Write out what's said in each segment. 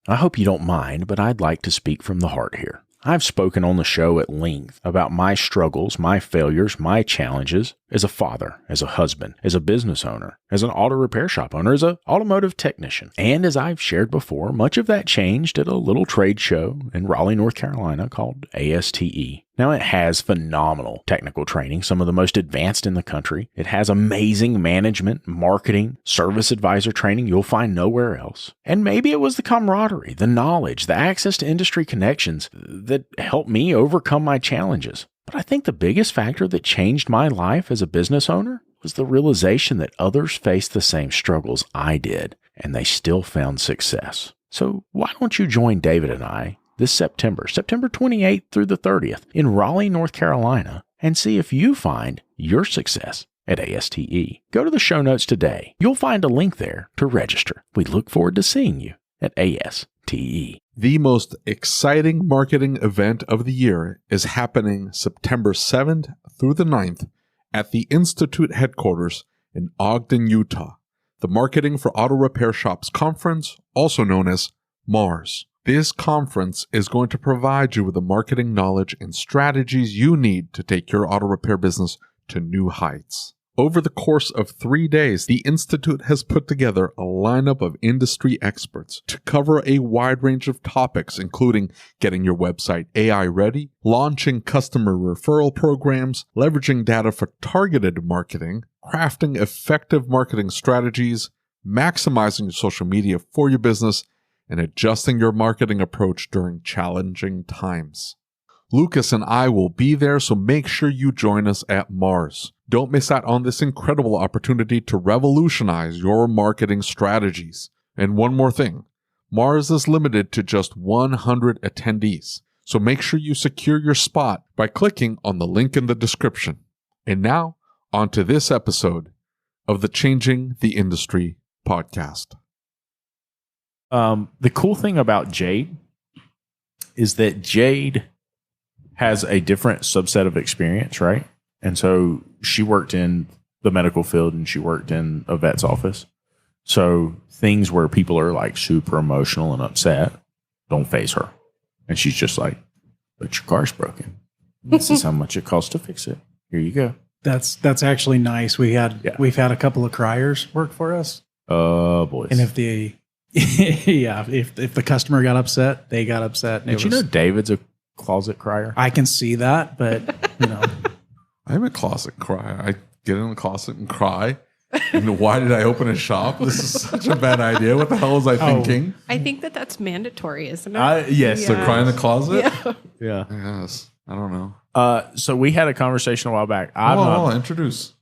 I hope you don't mind, but I'd like to speak from the heart here. I've spoken on the show at length about my struggles, my failures, my challenges as a father, as a husband, as a business owner, as an auto repair shop owner, as an automotive technician. And as I've shared before, much of that changed at a little trade show in Raleigh, North Carolina called ASTE. Now, it has phenomenal technical training, some of the most advanced in the country. It has amazing management, marketing, service advisor training you'll find nowhere else. And maybe it was the camaraderie, the knowledge, the access to industry connections that helped me overcome my challenges. But I think the biggest factor that changed my life as a business owner was the realization that others faced the same struggles I did, and they still found success. So why don't you join David and I this September 28th through the 30th in Raleigh, North Carolina, and see if you find your success at ASTE. Go to the show notes today. You'll find a link there to register. We look forward to seeing you at ASTE. The most exciting marketing event of the year is happening September 7th through the 9th at the Institute headquarters in Ogden, Utah. The Marketing for Auto Repair Shops Conference, also known as MARS. This conference is going to provide you with the marketing knowledge and strategies you need to take your auto repair business to new heights. Over the course of 3 days, the Institute has put together a lineup of industry experts to cover a wide range of topics, including getting your website AI ready, launching customer referral programs, leveraging data for targeted marketing, crafting effective marketing strategies, maximizing social media for your business, and adjusting your marketing approach during challenging times. Lucas and I will be there, so make sure you join us at Mars. Don't miss out on this incredible opportunity to revolutionize your marketing strategies. And one more thing, Mars is limited to just 100 attendees, so make sure you secure your spot by clicking on the link in the description. And now, on to this episode of the Changing the Industry podcast. The cool thing about Jade is that Jade has a different subset of experience, right? And so she worked in the medical field and she worked in a vet's office. So things where people are like super emotional and upset don't faze her. And she's just like, but your car's broken. This is how much it costs to fix it. Here you go. That's actually nice. We've had a couple of criers work for us. Boys. And if the customer got upset, they got upset. Did you know David's a closet crier? I can see that, but I'm a closet crier. I get in the closet and cry. And why did I open a shop? This is such a bad idea. What the hell was I thinking? I think that's mandatory, isn't it? Yes. So cry in the closet? Yeah. Yes. I don't know. So we had a conversation a while back. I'll introduce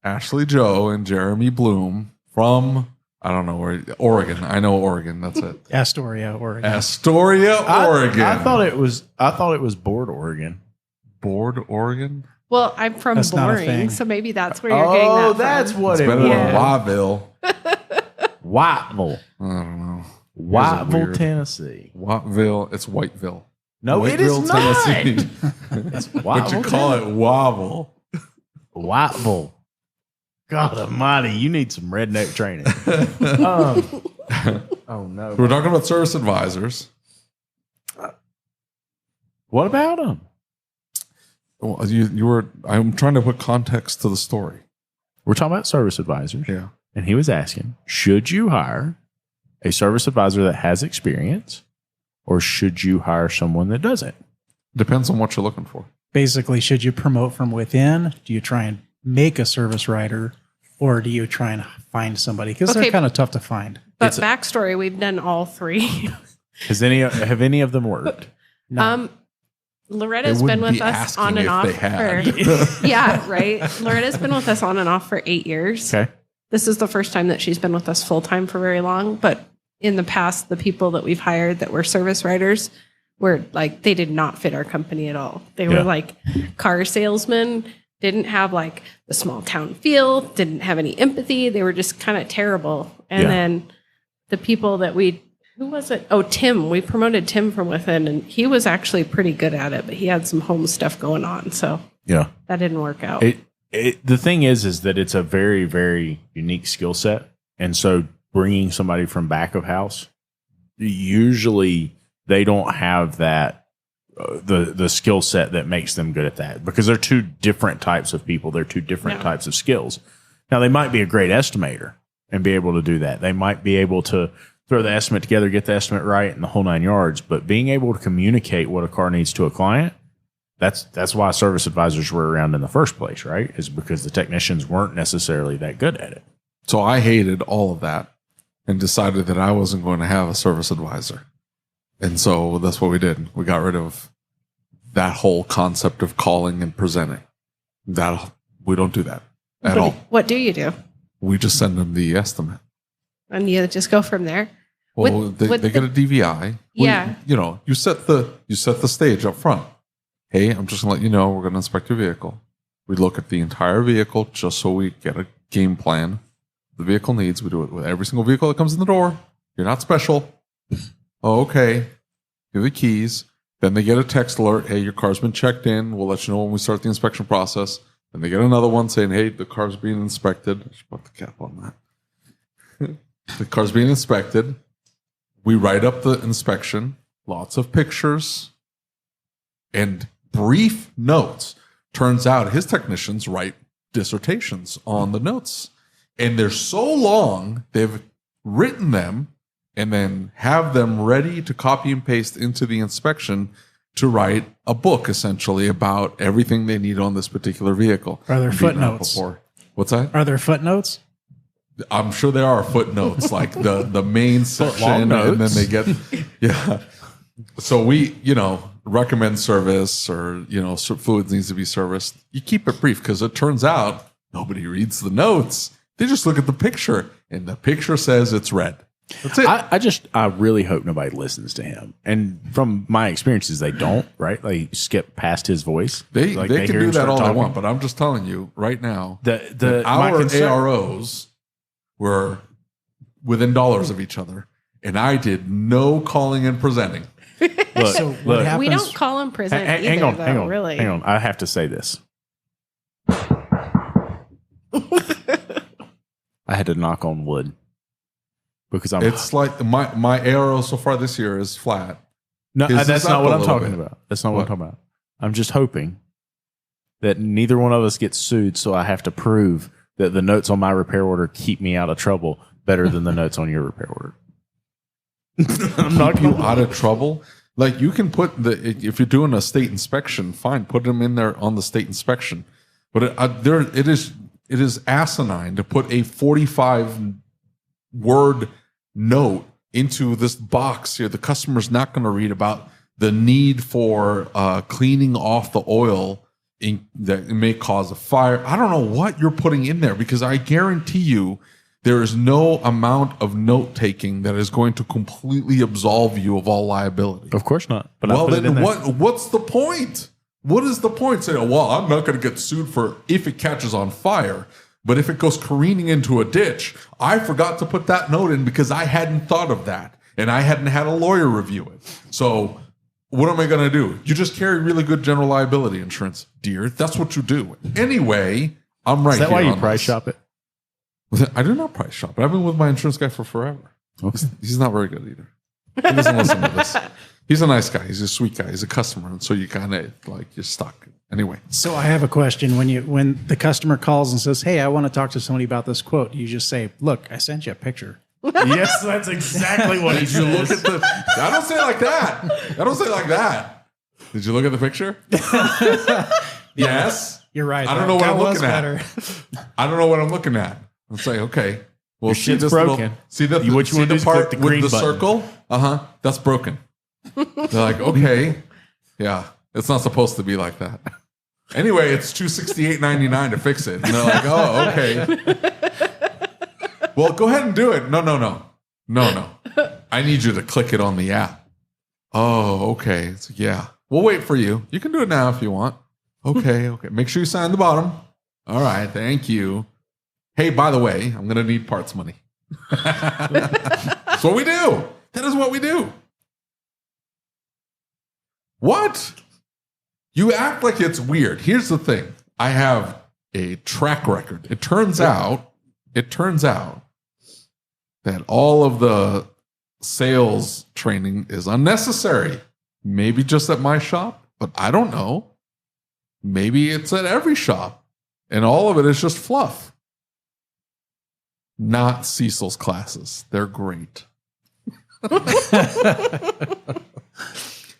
Ashley Joe and Jeremy Bloom from, I don't know where, Oregon. I know Oregon. That's it. Astoria, Oregon. Oregon. I thought it was Board, Oregon. Board, Oregon? Well, I'm from That's not a Boring, thing. so maybe that's where you're getting that from. That's what It's it better was. than Wyville. Whiteville. I don't know. Whiteville, Tennessee. Whiteville. It's Whiteville. No, it is not. Tennessee. It's But you call it Wobble. Whiteville. God almighty, you need some redneck training. Oh, no. We're talking about service advisors. What about them? Well, I'm trying to put context to the story. We're talking about service advisors. Yeah. And he was asking, should you hire a service advisor that has experience or should you hire someone that doesn't? Depends on what you're looking for. Basically, should you promote from within? Do you try and make a service writer, or do you try and find somebody? Because they're kind of tough to find. But backstory, we've done all three. Have any of them worked? No. Loretta's been with us on and off for yeah, right. Loretta's been with us on and off for 8 years. Okay. This is the first time that she's been with us full time for very long. But in the past, the people that we've hired that were service writers were like, they did not fit our company at all. They were like car salesmen, didn't have like the small town feel, didn't have any empathy. They were just kind of terrible. And then the people that who was it? Oh, Tim. We promoted Tim from within, and he was actually pretty good at it, but he had some home stuff going on. So that didn't work out. The thing is that it's a very, very unique skill set. And so bringing somebody from back of house usually they don't have that the skill set that makes them good at that, because they're two different types of people. They're two different types of skills. Now, they might be a great estimator and be able to do that. They might be able to throw the estimate together, get the estimate right, and the whole 9 yards. But being able to communicate what a car needs to a client, that's why service advisors were around in the first place, right? Is because the technicians weren't necessarily that good at it. So I hated all of that and decided that I wasn't going to have a service advisor. And so that's what we did. We got rid of that whole concept of calling and presenting. We don't do that at all. What do you do? We just send them the estimate. And you just go from there? Well, they get a DVI. Yeah. You set the stage up front. Hey, I'm just going to let you know we're going to inspect your vehicle. We look at the entire vehicle just so we get a game plan the vehicle needs. We do it with every single vehicle that comes in the door. You're not special. Oh, okay. Give the keys. Then they get a text alert. Hey, your car's been checked in. We'll let you know when we start the inspection process. Then they get another one saying, hey, the car's being inspected. I should put the cap on that. The car's being inspected. We write up the inspection. Lots of pictures and brief notes. Turns out his technicians write dissertations on the notes. And they're so long, they've written them and then have them ready to copy and paste into the inspection to write a book, essentially, about everything they need on this particular vehicle. Are there footnotes? What's that? Are there footnotes? I'm sure there are footnotes, like the main section, and then they get, So we, recommend service, or, fluids needs to be serviced. You keep it brief, because it turns out nobody reads the notes. They just look at the picture, and the picture says it's red. That's it. I really hope nobody listens to him. And from my experiences, they don't, right? They skip past his voice. They can do that all they want, but I'm just telling you right now, our AROs were within dollars of each other, and I did no calling and presenting. Look, so what happens? We don't call and present hang on. Really. Hang on. I have to say this. I had to knock on wood because It's like my ARO so far this year is flat. No, that's not what I'm talking about. That's not what I'm talking about. I'm just hoping that neither one of us gets sued, so I have to prove that the notes on my repair order keep me out of trouble better than the notes on your repair order. I'm not keep you out of trouble. Like, you can put if you're doing a state inspection, fine, put them in there on the state inspection. But it is asinine to put a 45-word note into this box here. The customer's not going to read about the need for cleaning off the oil that may cause a fire. I don't know what you're putting in there, because I guarantee you there is no amount of note taking that is going to completely absolve you of all liability. Of course not. But well, then what's the point? What is the point? Saying, well, I'm not going to get sued for if it catches on fire, but if it goes careening into a ditch, I forgot to put that note in because I hadn't thought of that, and I hadn't had a lawyer review it. So what am I going to do? You just carry really good general liability insurance, dear. That's what you do. Anyway, I'm right here. Is that why you price shop it? I do not price shop it. I've been with my insurance guy for forever. Okay. He's not very good either. He doesn't listen to this. He's a nice guy. He's a sweet guy. He's a customer. And so you kind of you're stuck. Anyway. So I have a question. When the customer calls and says, hey, I want to talk to somebody about this quote, you just say, look, I sent you a picture. Yes, that's exactly what he said. Look at I don't say it like that. I don't say it like that. Did you look at the picture? Yes. You're right. I don't know what I'm looking at. I don't know what I'm looking at. I'll say, okay. Well, see this broken. See the part with the circle? That's broken. They're like, okay. Yeah. It's not supposed to be like that. Anyway, it's $268.99 to fix it. And they're like, oh, okay. Well, go ahead and do it. No. I need you to click it on the app. Oh, okay. It's like, yeah. We'll wait for you. You can do it now if you want. Okay. Make sure you sign the bottom. All right. Thank you. Hey, by the way, I'm going to need parts money. That's what we do. That is what we do. What? You act like it's weird. Here's the thing. I have a track record. It turns out that all of the sales training is unnecessary. Maybe just at my shop, but I don't know. Maybe it's at every shop, and all of it is just fluff. Not Cecil's classes. They're great.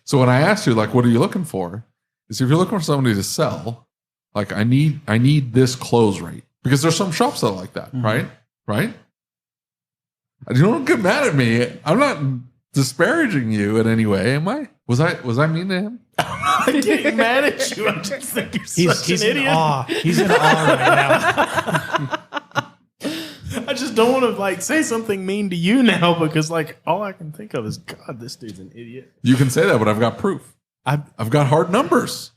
So when I asked you, like, what are you looking for? Is if you're looking for somebody to sell, like, I need this close rate. Because there's some shops that are like that, right? Right? You don't get mad at me. I'm not disparaging you in any way, am I? Was I mean to him? I'm not getting mad at you. I just think you're such an idiot. In awe. He's in awe right now. I just don't want to like say something mean to you now because like all I can think of is God, this dude's an idiot. You can say that, but I've got proof. I've got hard numbers.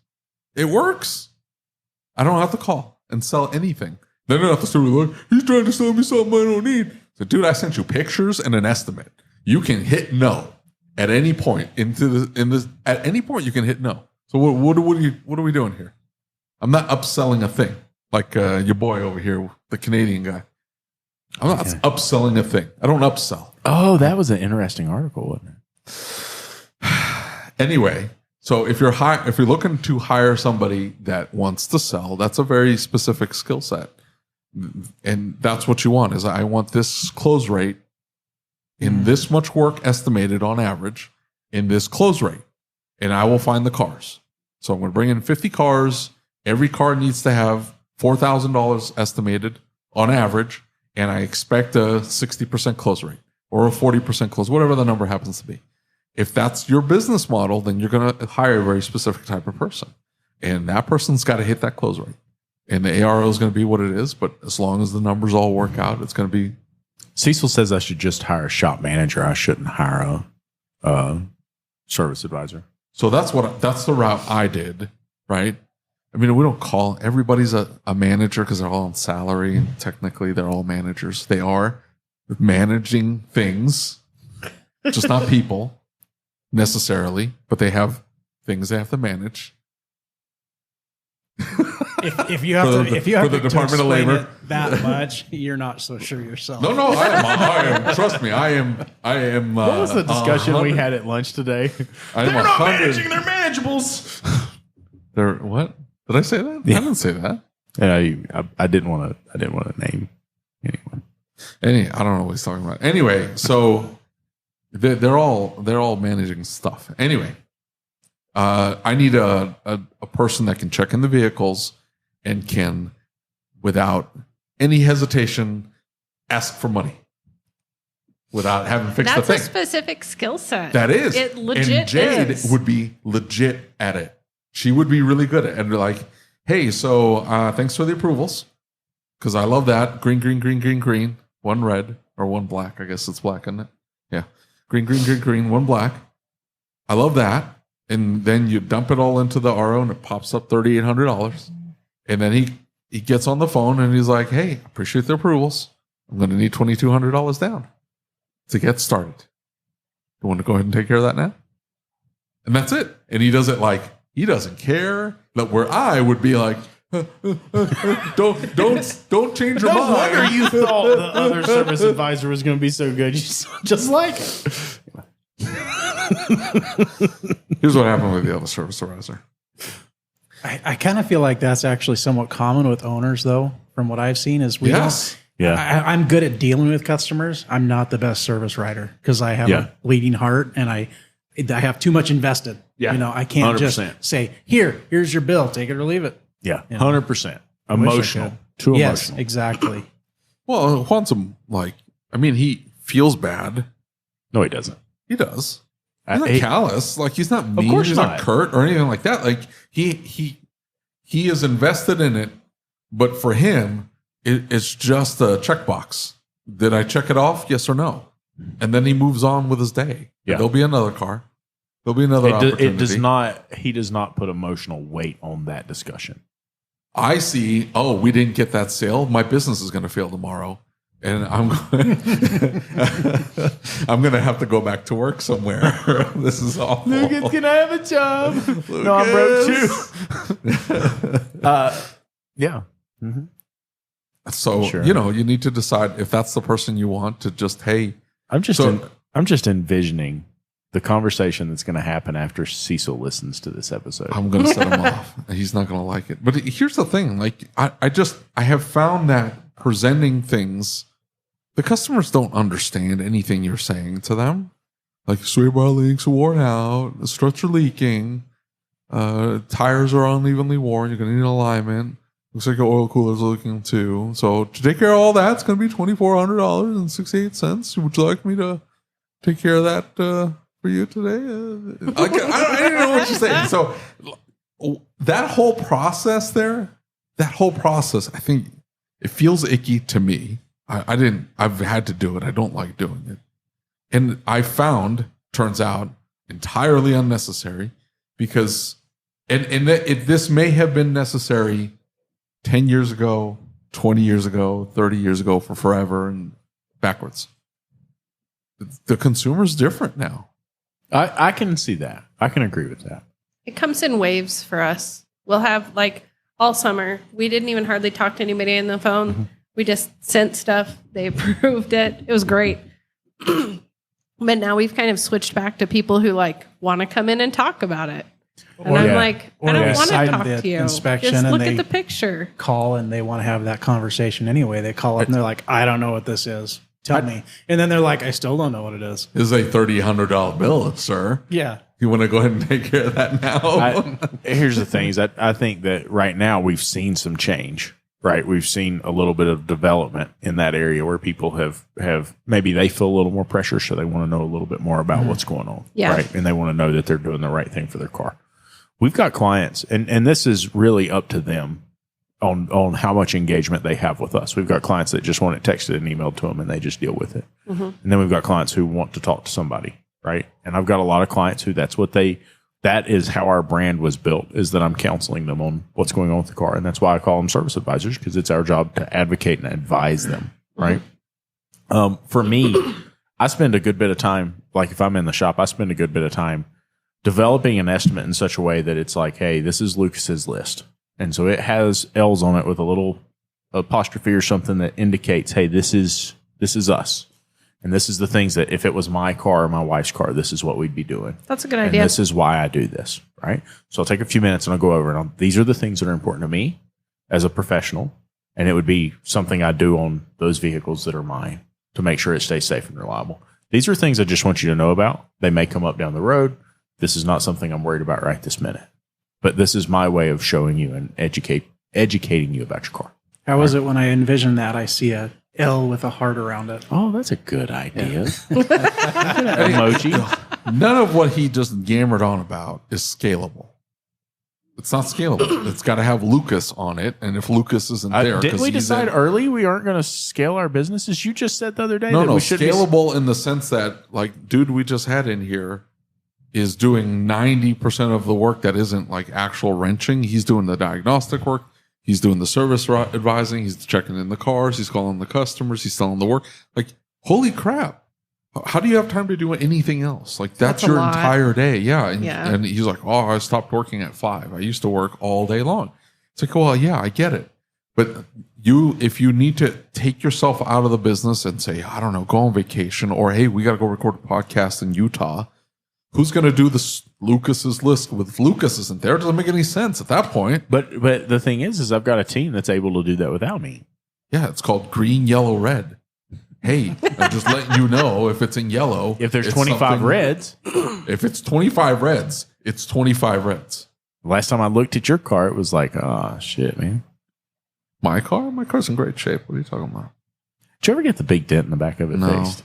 It works. I don't have to call and sell anything. Then I have to start like, he's trying to sell me something I don't need. So, dude, I sent you pictures and an estimate. You can hit no at any point at any point you can hit no. So what are we doing here? I'm not upselling a thing like your boy over here, the Canadian guy. I'm not upselling a thing. I don't upsell. Oh, that was an interesting article, wasn't it? Anyway, so if you're looking to hire somebody that wants to sell, that's a very specific skill set. And that's what you want is I want this close rate in this much work estimated on average in this close rate. And I will find the cars. So I'm going to bring in 50 cars. Every car needs to have $4,000 estimated on average. And I expect a 60% close rate or a 40% close, whatever the number happens to be. If that's your business model, then you're going to hire a very specific type of person. And that person's got to hit that close rate. And the ARO is going to be what it is. But as long as the numbers all work out, it's going to be. Cecil says I should just hire a shop manager. I shouldn't hire a service advisor. So that's the route I did, right? I mean, we don't call everybody's a manager because they're all on salary. And technically, they're all managers. They are managing things, just not people necessarily, but they have things they have to manage. If you have for the Department of Labor that much, you're not so sure yourself. No, I am. Trust me, I am. What was the discussion we had at lunch today? They're not managing; they're manageables. They're what? Did I say that? Yeah. I didn't say that. Yeah, I didn't want to name anyone. I don't know what he's talking about. Anyway, so they're all managing stuff. Anyway, I need a person that can check in the vehicles and can, without any hesitation, ask for money without having fixed the thing. That's a specific skill set. That is. It legit and Jade is. would be legit at it. She would be really good at it. And they're like, hey, so thanks for the approvals. Because I love that. Green, green, green, green, green. One red or one black. I guess it's black, isn't it? Yeah. Green, green, green, green. One black. I love that. And then you dump it all into the RO and it pops up $3,800. And then he gets on the phone and he's like, hey, appreciate the approvals. I'm going to need $2,200 down to get started. You want to go ahead and take care of that now? And that's it. And he does it like, he doesn't care. Like where I would be like, don't change your mind. No wonder you thought the other service advisor was going to be so good. You just like it. Here's what happened with the other service advisor. I kind of feel like that's actually somewhat common with owners, though, from what I've seen is I'm good at dealing with customers. I'm not the best service writer because I have a bleeding heart and I have too much invested. Yeah. I can't 100%. just say, here's your bill, take it or leave it. Yeah, 100%. Emotional. Too yes, emotional. Exactly. Well, Juan's he feels bad. No, he doesn't. He does. He's not callous. Like he's not mean. He's not curt or anything like that. Like he is invested in it, but for him, it's just a checkbox. Did I check it off? Yes or no? And then he moves on with his day. Yeah. There'll be another car. There'll be another opportunity. It does not. He does not put emotional weight on that discussion. I see. Oh, we didn't get that sale. My business is going to fail tomorrow. And I'm going to have to go back to work somewhere. This is awful. Lucas, can I have a job? Lucas. No, I'm broke too. Yeah. Mm-hmm. So, you need to decide if that's the person you want to just, hey. I'm just I'm just envisioning the conversation that's going to happen after Cecil listens to this episode. I'm going to set him off. He's not going to like it. But here's the thing. Like, I have found that presenting things, the customers don't understand anything you're saying to them. Like, sway bar links are worn out, the struts are leaking, tires are unevenly worn, you're going to need alignment. Looks like your oil cooler's leaking too. So to take care of all that, it's going to be $2,400.68. Would you like me to take care of that for you today? I don't know what you're saying. So that whole process, I think it feels icky to me. I've had to do it. I don't like doing it. And I found, turns out, entirely unnecessary because, this may have been necessary 10 years ago, 20 years ago, 30 years ago, for forever and backwards. The consumer's different now. I can see that. I can agree with that. It comes in waves for us. We'll have, like, all summer, we didn't even hardly talk to anybody on the phone. Mm-hmm. We just sent stuff. They approved it. It was great. But now we've kind of switched back to people who, like, want to come in and talk about it. And I'm like, I don't want to talk to you. Just look at the picture. Call and they want to have that conversation anyway. They call up and they're like, I don't know what this is. Tell me. And then they're like, I still don't know what it is. This is a $3,000 bill, sir. Yeah. You want to go ahead and take care of that now? Here's the thing is that I think that right now we've seen some change. Right, we've seen a little bit of development in that area where people have maybe they feel a little more pressure, so they want to know a little bit more about what's going on. Yeah. Right, and they want to know that they're doing the right thing for their car. We've got clients, and this is really up to them on how much engagement they have with us. We've got clients that just want it texted and emailed to them, and they just deal with it. Mm-hmm. And then we've got clients who want to talk to somebody, right? And I've got a lot of clients who that is how our brand was built, is that I'm counseling them on what's going on with the car. And that's why I call them service advisors, because it's our job to advocate and advise them, right? For me, I spend a good bit of time, like if I'm in the shop, I spend a good bit of time developing an estimate in such a way that it's like, hey, this is Lucas's list. And so it has L's on it with a little apostrophe or something that indicates, hey, this is us. And this is the things that if it was my car or my wife's car, this is what we'd be doing. That's a good idea. And this is why I do this, right? So I'll take a few minutes and I'll go over it. These are the things that are important to me as a professional. And it would be something I do on those vehicles that are mine to make sure it stays safe and reliable. These are things I just want you to know about. They may come up down the road. This is not something I'm worried about right this minute. But this is my way of showing you and educating you about your car. How is it when I envision that I see a L with a heart around it? Oh, that's a good idea. Emoji. None of what he just yammered on about is scalable. It's not scalable. It's got to have Lucas on it, and if Lucas isn't there, didn't we decide early we aren't going to scale our businesses? You just said the other day. No, scalable in the sense that, like, dude, we just had in here is doing 90% of the work that isn't like actual wrenching. He's doing the diagnostic work. He's doing the service advising. He's checking in the cars. He's calling the customers. He's selling the work. Like, holy crap. How do you have time to do anything else? Like, that's your entire day. Yeah. And he's like, oh, I stopped working at 5. I used to work all day long. It's like, well, yeah, I get it. But if you need to take yourself out of the business and say, I don't know, go on vacation, or, hey, we got to go record a podcast in Utah. Who's going to do this Lucas's list with Lucas isn't there? It doesn't make any sense at that point. But the thing is I've got a team that's able to do that without me. Yeah, it's called green, yellow, red. Hey, I'm just letting you know if it's in yellow. If there's 25 reds. If it's 25 reds, it's 25 reds. Last time I looked at your car, it was like, oh, shit, man. My car? My car's in great shape. What are you talking about? Did you ever get the big dent in the back of it fixed?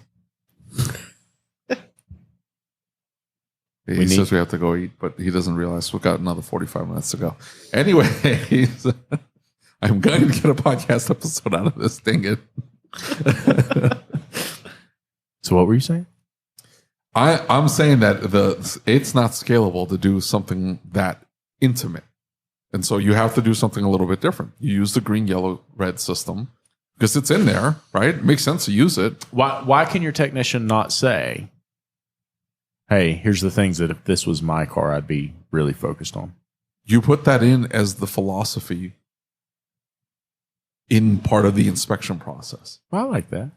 He says we have to go eat, but he doesn't realize we've got another 45 minutes to go. Anyway, I'm going to get a podcast episode out of this. Dang it. So what were you saying? I'm saying that it's not scalable to do something that intimate. And so you have to do something a little bit different. You use the green, yellow, red system because it's in there, right? It makes sense to use it. Why can your technician not say, hey, here's the things that if this was my car, I'd be really focused on? You put that in as the philosophy in part of the inspection process. Well, I like that.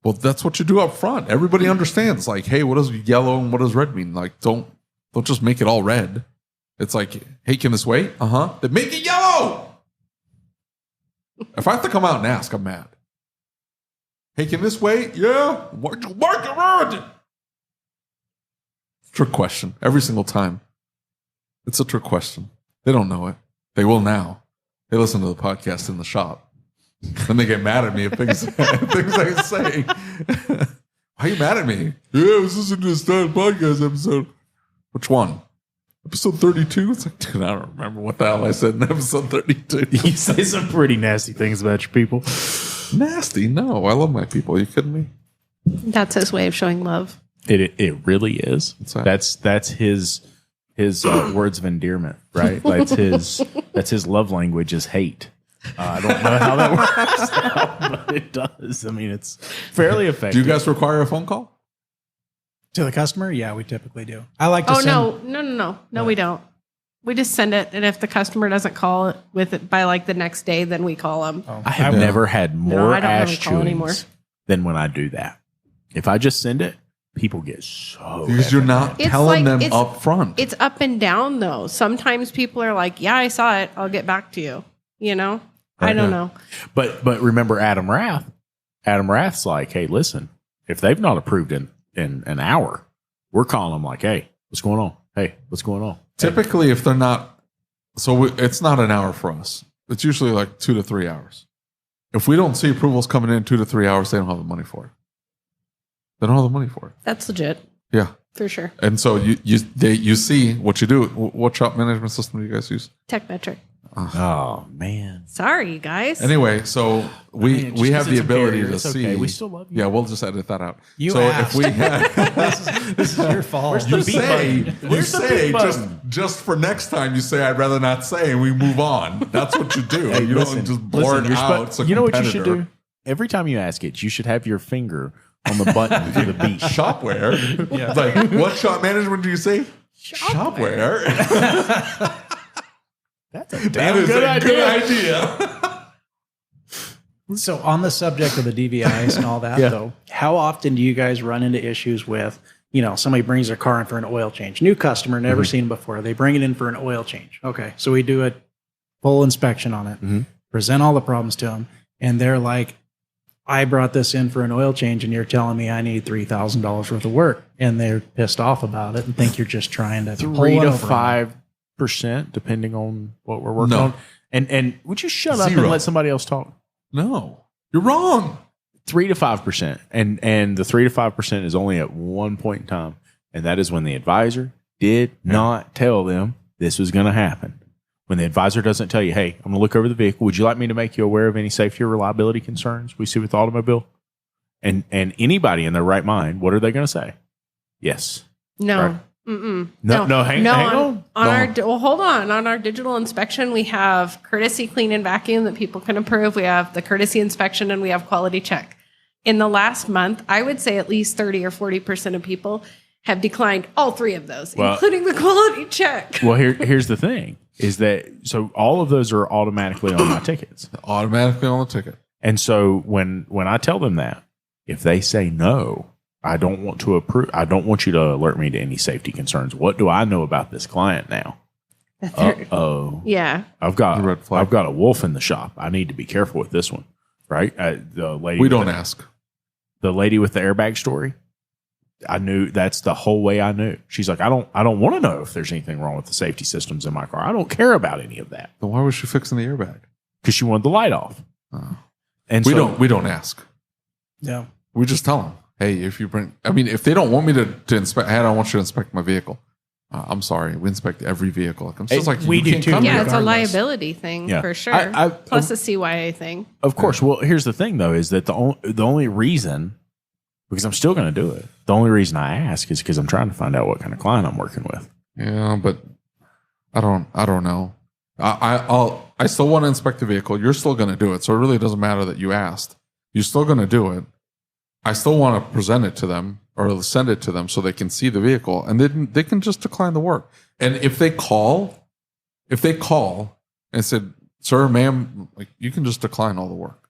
Well, that's what you do up front. Everybody understands, like, hey, what does yellow and what does red mean? Like, don't just make it all red. It's like, hey, can this wait? Then make it yellow. If I have to come out and ask, I'm mad. Hey, can this wait? Yeah. Why'd you mark it red? Trick question. Every single time. It's a trick question. They don't know it. They will now. They listen to the podcast in the shop. Then they get mad at me at things I say. Why are you mad at me? Yeah, I was listening to this podcast episode. Which one? Episode 32? It's like, dude, I don't remember what the hell I said in episode 32. You say some pretty nasty things about your people. Nasty? No, I love my people. Are you kidding me? That's his way of showing love. It really is. That's his words of endearment, right? That's his love language is hate. I don't know how that works out, but it does. I mean, it's fairly effective. Do you guys require a phone call? To the customer? Yeah, we typically do. I like to No, we don't. We just send it, and if the customer doesn't call it with it by like the next day, then we call them. I have never had more ass chewings than when I do that. If I just send it, people get so because you're not telling them up front. It's up and down though. Sometimes people are like, "Yeah, I saw it. I'll get back to you." You know, I don't know. But remember Adam Rath. Adam Rath's like, hey, listen, if they've not approved in an hour, we're calling them like, hey, what's going on? Hey, what's going on? Typically, if they're not, it's not an hour for us. It's usually like 2 to 3 hours. If we don't see approvals coming in 2 to 3 hours, they don't have the money for it. They don't have the money for it. That's legit. Yeah. For sure. And so you see what you do. What shop management system do you guys use? TechMetric. Oh man. Sorry, you guys. Anyway, so we have the ability to see. Okay. We still love you. Yeah, we'll just edit that out. You so asked. if we This is your fault. you say just for next time you say I'd rather not say and we move on. That's what you do. Hey, you don't just blurt out. You know what you should do? Every time you ask it, you should have your finger on the button for the beat. Shopware. Yeah. It's like, what shop management do you say? Shopware. That's a damn good idea. So on the subject of the DVIs and all that, though, how often do you guys run into issues with, somebody brings their car in for an oil change? New customer, never seen them before. They bring it in for an oil change. Okay, so we do a full inspection on it, present all the problems to them, and they're like, I brought this in for an oil change, and you're telling me I need $3,000 worth of work, and they're pissed off about it and think you're just trying to 3 to 5%, depending on what we're working on. And would you shut up and let somebody else talk? No, you're wrong. 3 to 5%, and the 3 to 5% is only at one point in time, and that is when the advisor did not tell them this was going to happen. When the advisor doesn't tell you, hey, I'm going to look over the vehicle. Would you like me to make you aware of any safety or reliability concerns we see with the automobile? And anybody in their right mind, what are they going to say? Yes. No. Right? No, hang on. Hold on. On our digital inspection, we have courtesy clean and vacuum that people can approve. We have the courtesy inspection and we have quality check. In the last month, I would say at least 30 or 40% of people have declined all three of those, including the quality check. Well, here's the thing is that, so all of those are automatically on my tickets. Automatically on the ticket. And so when I tell them that, if they say no, I don't want to approve. I don't want you to alert me to any safety concerns. What do I know about this client now? Uh-oh. Yeah. I've got a wolf in the shop. I need to be careful with this one, right? The lady. We don't ask. The lady with the airbag story. I knew that's the whole way I knew. She's like, I don't want to know if there's anything wrong with the safety systems in my car. I don't care about any of that. Then why was she fixing the airbag? Because she wanted the light off. And we don't ask. Yeah. We just tell them, hey, if they don't want me to inspect, hey, I don't want you to inspect my vehicle. I'm sorry. We inspect every vehicle. It's just like we do too. Yeah, it's a liability thing for sure. Plus a CYA thing. Of course. Well, here's the thing though, is that the only reason, because I'm still going to do it, the only reason I ask is because I'm trying to find out what kind of client I'm working with. Yeah, but I don't know. I still want to inspect the vehicle. You're still going to do it, so it really doesn't matter that you asked. You're still going to do it. I still want to present it to them or send it to them so they can see the vehicle, and they can just decline the work. And if they call and said, "Sir, ma'am," like, you can just decline all the work.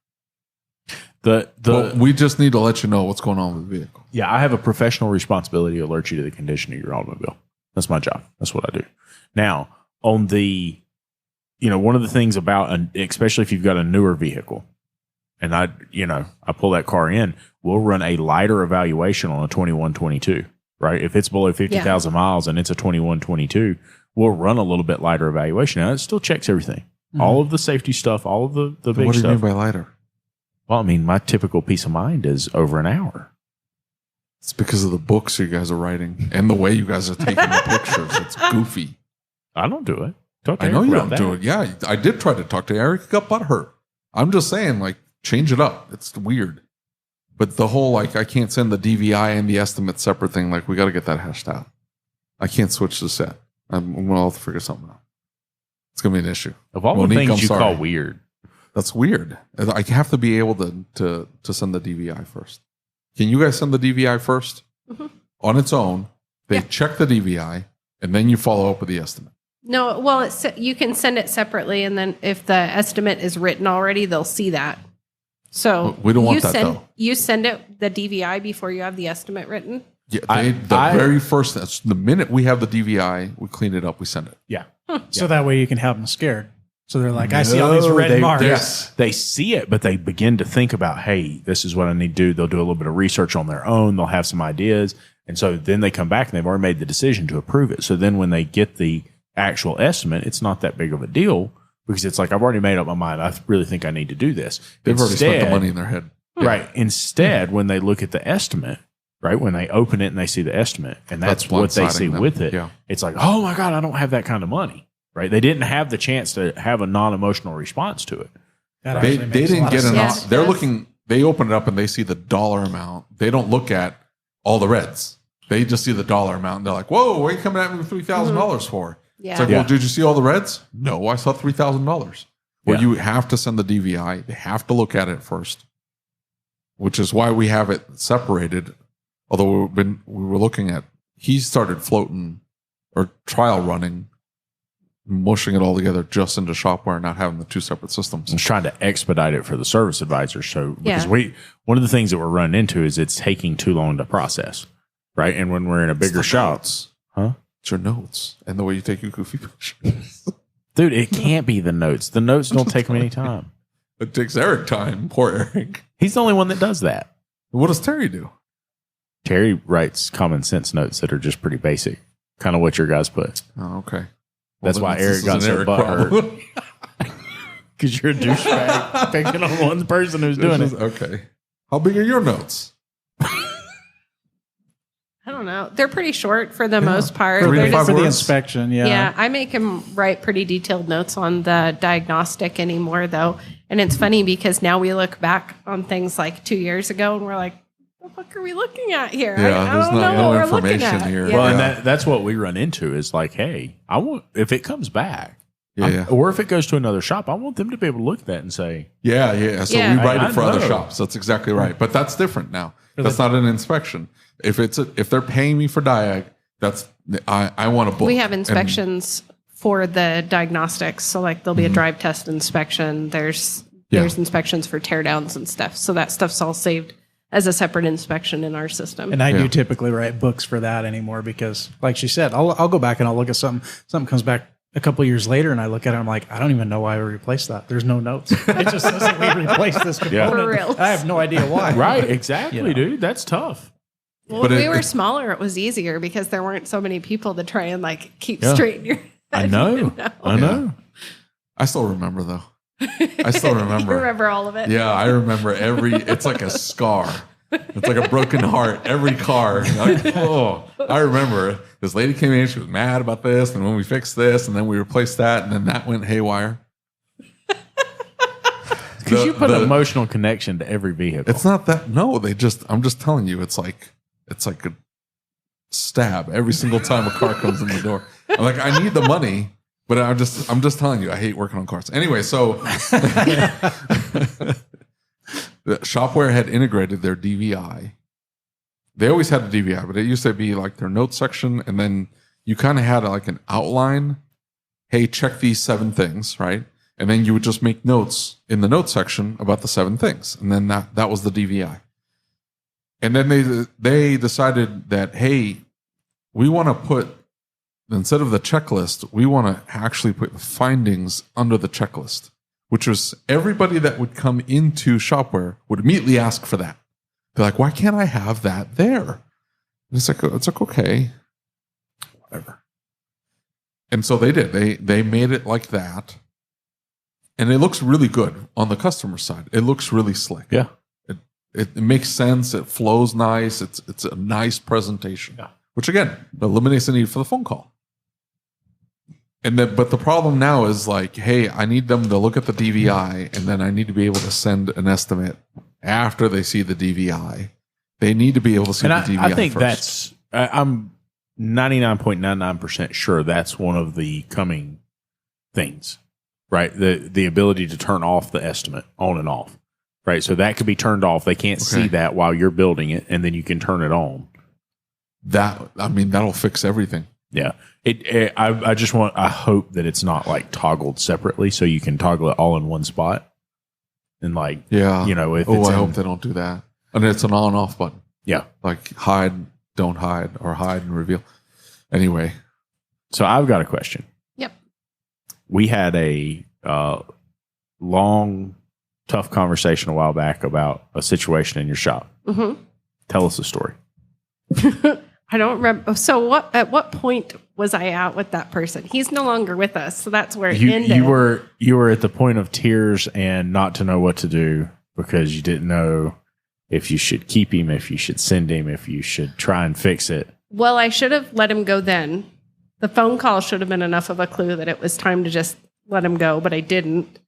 Well, we just need to let you know what's going on with the vehicle. Yeah, I have a professional responsibility to alert you to the condition of your automobile. That's my job. That's what I do. Now, on the, one of the things about, especially if you've got a newer vehicle, and I pull that car in, we'll run a lighter evaluation on a 2122, right? If it's below 50,000 miles and it's a 2122, we'll run a little bit lighter evaluation. Now, it still checks everything. Mm-hmm. All of the safety stuff, all of the big stuff. What do you mean by lighter? Well, I mean, my typical peace of mind is over an hour. It's because of the books you guys are writing and the way you guys are taking the pictures. It's goofy. I don't do it. I know you don't do it. Yeah, I did try to talk to Eric. He got butthurt. I'm just saying, change it up. It's weird. But the whole, I can't send the DVI and the estimate separate thing. We got to get that hashed out. I can't switch the set. I'm going to have to figure something out. It's going to be an issue. Of all the things you call weird. That's weird. I have to be able to send the DVI first. Can you guys send the DVI first? Mm-hmm. On its own, they check the DVI, and then you follow up with the estimate. No, well, you can send it separately, and then if the estimate is written already, they'll see that. So we don't want that, though. You send it the DVI before you have the estimate written? Yeah, very first, the minute we have the DVI, we clean it up, we send it. Yeah. So that way you can have them scared. So they're like, I see all these red marks. Yes. They see it, but they begin to think about, hey, this is what I need to do. They'll do a little bit of research on their own. They'll have some ideas. And so then they come back and they've already made the decision to approve it. So then when they get the actual estimate, it's not that big of a deal because it's like, I've already made up my mind. I really think I need to do this. They've already spent the money in their head. Right. Instead, when they look at the estimate, right, when they open it and they see the estimate, and that's what they see with it, it's like, oh my God, I don't have that kind of money. Right? They didn't have the chance to have a non-emotional response to it. They didn't get enough. They're looking, they open it up and they see the dollar amount. They don't look at all the reds. They just see the dollar amount and they're like, whoa, what are you coming at me with $3,000 for? Yeah. It's like, well, did you see all the reds? No, I saw $3,000. Well, you have to send the DVI. They have to look at it first, which is why we have it separated. Although we were looking at, he started floating or trial running, mushing it all together just into Shopware, not having the two separate systems. And trying to expedite it for the service advisors. So because one of the things that we're running into is it's taking too long to process, right? And when we're in a bigger shop, it's your notes and the way you take your goofy pictures. Dude, it can't be the notes. The notes don't take them any time. It takes Eric time. Poor Eric. He's the only one that does that. What does Terry do? Terry writes common sense notes that are just pretty basic, kind of what your guys put. Oh, okay. That's why Eric got so butthurt. Because you're a douchebag picking on one person who's doing it. Okay. How big are your notes? I don't know. They're pretty short for the most part. For They're the inspection, Yeah, I make him write pretty detailed notes on the diagnostic anymore, though. And it's funny because now we look back on things like 2 years ago and we're like, what the fuck are we looking at here? Yeah, there's no information here. Yeah. Well, and that's what we run into is like, hey, I want, if it comes back, or if it goes to another shop, I want them to be able to look at that and say, yeah. So we write it for other shops. That's exactly right. But that's different now. That's not an inspection. If they're paying me for diag, I want a book. We have inspections for the diagnostics. So like there'll be a drive test inspection. There's inspections for teardowns and stuff. So that stuff's all saved as a separate inspection in our system. And I do typically write books for that anymore because, like she said, I'll go back and I'll look at something. Something comes back a couple years later, and I look at it, I'm like, I don't even know why we replaced that. There's no notes. It just says that we replaced this component. For real. I have no idea why. Right, exactly, dude. That's tough. Well, when we were smaller, it was easier because there weren't so many people to try and like keep straight in your head. I know. I still remember though. I still remember. You remember all of it? Yeah, I remember it's like a scar. It's like a broken heart. Every car. I remember this lady came in. She was mad about this, and when we fixed this, and then we replaced that, and then that went haywire. Because you put an emotional connection to every vehicle. It's not that. No, I'm just telling you. It's like a stab every single time a car comes in the door. I'm like, I need the money, but I'm just telling you, I hate working on cars. Anyway, so the Shopware had integrated their DVI. They always had a DVI, but it used to be like their notes section, and then you kind of had like an outline. Hey, check these 7 things, right? And then you would just make notes in the notes section about the 7 things. And then that was the DVI. And then they decided that, hey, we want to put, instead of the checklist, we want to actually put the findings under the checklist, which was everybody that would come into Shopware would immediately ask for that. They're like, why can't I have that there? And it's like, okay, whatever. And so they did. They made it like that. And it looks really good on the customer side. It looks really slick. Yeah. It makes sense. It flows nice. It's a nice presentation. Yeah. Which again, eliminates the need for the phone call. But the problem now is like, hey, I need them to look at the DVI, and then I need to be able to send an estimate after they see the DVI. They need to be able to see the DVI I think first. I'm 99.99% sure that's one of the coming things, right? The ability to turn off the estimate on and off, right? So that could be turned off. They can't see that while you're building it, and then you can turn it on. That'll fix everything. Yeah. I hope that it's not like toggled separately, so you can toggle it all in one spot. And like, yeah, if I hope they don't do that. And it's an on off button. Yeah. Like hide, don't hide, or hide and reveal. Anyway. So I've got a question. Yep. We had a long, tough conversation a while back about a situation in your shop. Mm-hmm. Tell us the story. I don't remember. So at what point was I out with that person? He's no longer with us. So that's where it ended. You were at the point of tears and not to know what to do because you didn't know if you should keep him, if you should send him, if you should try and fix it. Well, I should have let him go then. The phone call should have been enough of a clue that it was time to just let him go, but I didn't.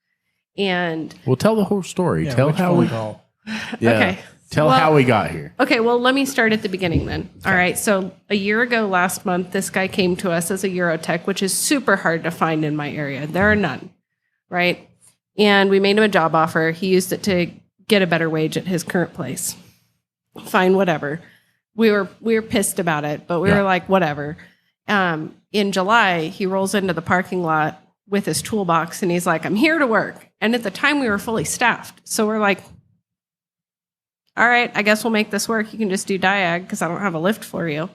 And well, tell the whole story. Yeah, tell how we call. Yeah. Okay. Tell how we got here. Okay, well, let me start at the beginning then. All right, so a year ago last month, this guy came to us as a Eurotech, which is super hard to find in my area. There are none, right? And we made him a job offer. He used it to get a better wage at his current place. Fine, whatever. We were pissed about it, but we were like, whatever. In July, he rolls into the parking lot with his toolbox, and he's like, I'm here to work. And at the time, we were fully staffed. So we're like, all right, I guess we'll make this work. You can just do diag because I don't have a lift for you.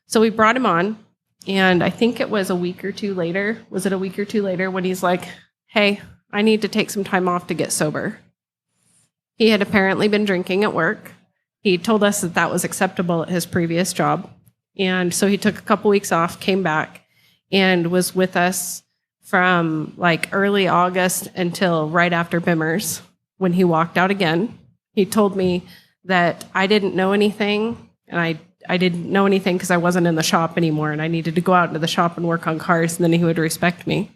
So we brought him on, and I think it was a week or two later. Was it a week or two later when he's like, hey, I need to take some time off to get sober. He had apparently been drinking at work. He told us that that was acceptable at his previous job. And so he took a couple weeks off, came back, and was with us from like early August until right after Bimmers when he walked out again. He told me that I didn't know anything, and I didn't know anything because I wasn't in the shop anymore, and I needed to go out into the shop and work on cars, and then he would respect me.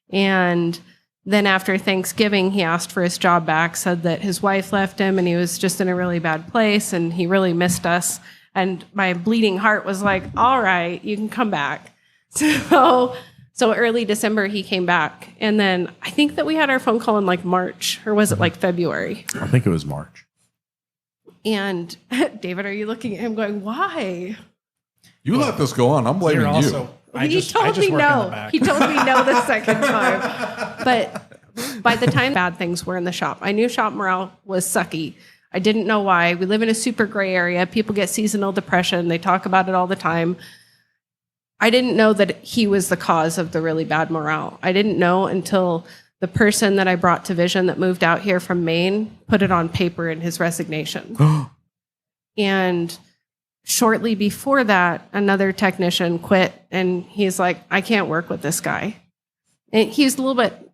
And then after Thanksgiving, he asked for his job back, said that his wife left him, and he was just in a really bad place, and he really missed us. And my bleeding heart was like, all right, you can come back. So early December, he came back. And then I think that we had our phone call in like March, or was it like February? I think it was March. And David, are you looking at him going, why? You let this go on. I'm blaming you. He told me no. He told me no the second time. But by the time bad things were in the shop, I knew shop morale was sucky. I didn't know why. We live in a super gray area. People get seasonal depression. They talk about it all the time. I didn't know that he was the cause of the really bad morale. I didn't know until the person that I brought to Vision that moved out here from Maine put it on paper in his resignation. And shortly before that, another technician quit, and he's like, I can't work with this guy. And he's a little bit,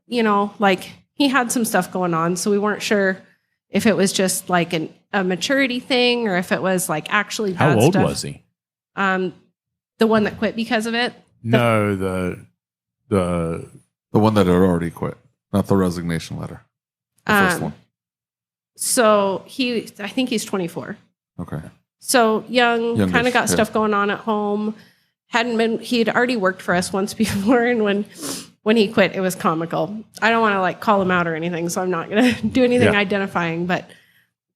like he had some stuff going on, so we weren't sure if it was just like a maturity thing or if it was like actually bad stuff. How old was he? The one that quit because of it? No, the one that had already quit, not the resignation letter. The first one. So I think he's 24. Okay. So young, kind of got yeah. stuff going on at home. He had already worked for us once before, and when he quit, it was comical. I don't want to like call him out or anything, so I'm not going to do anything identifying, but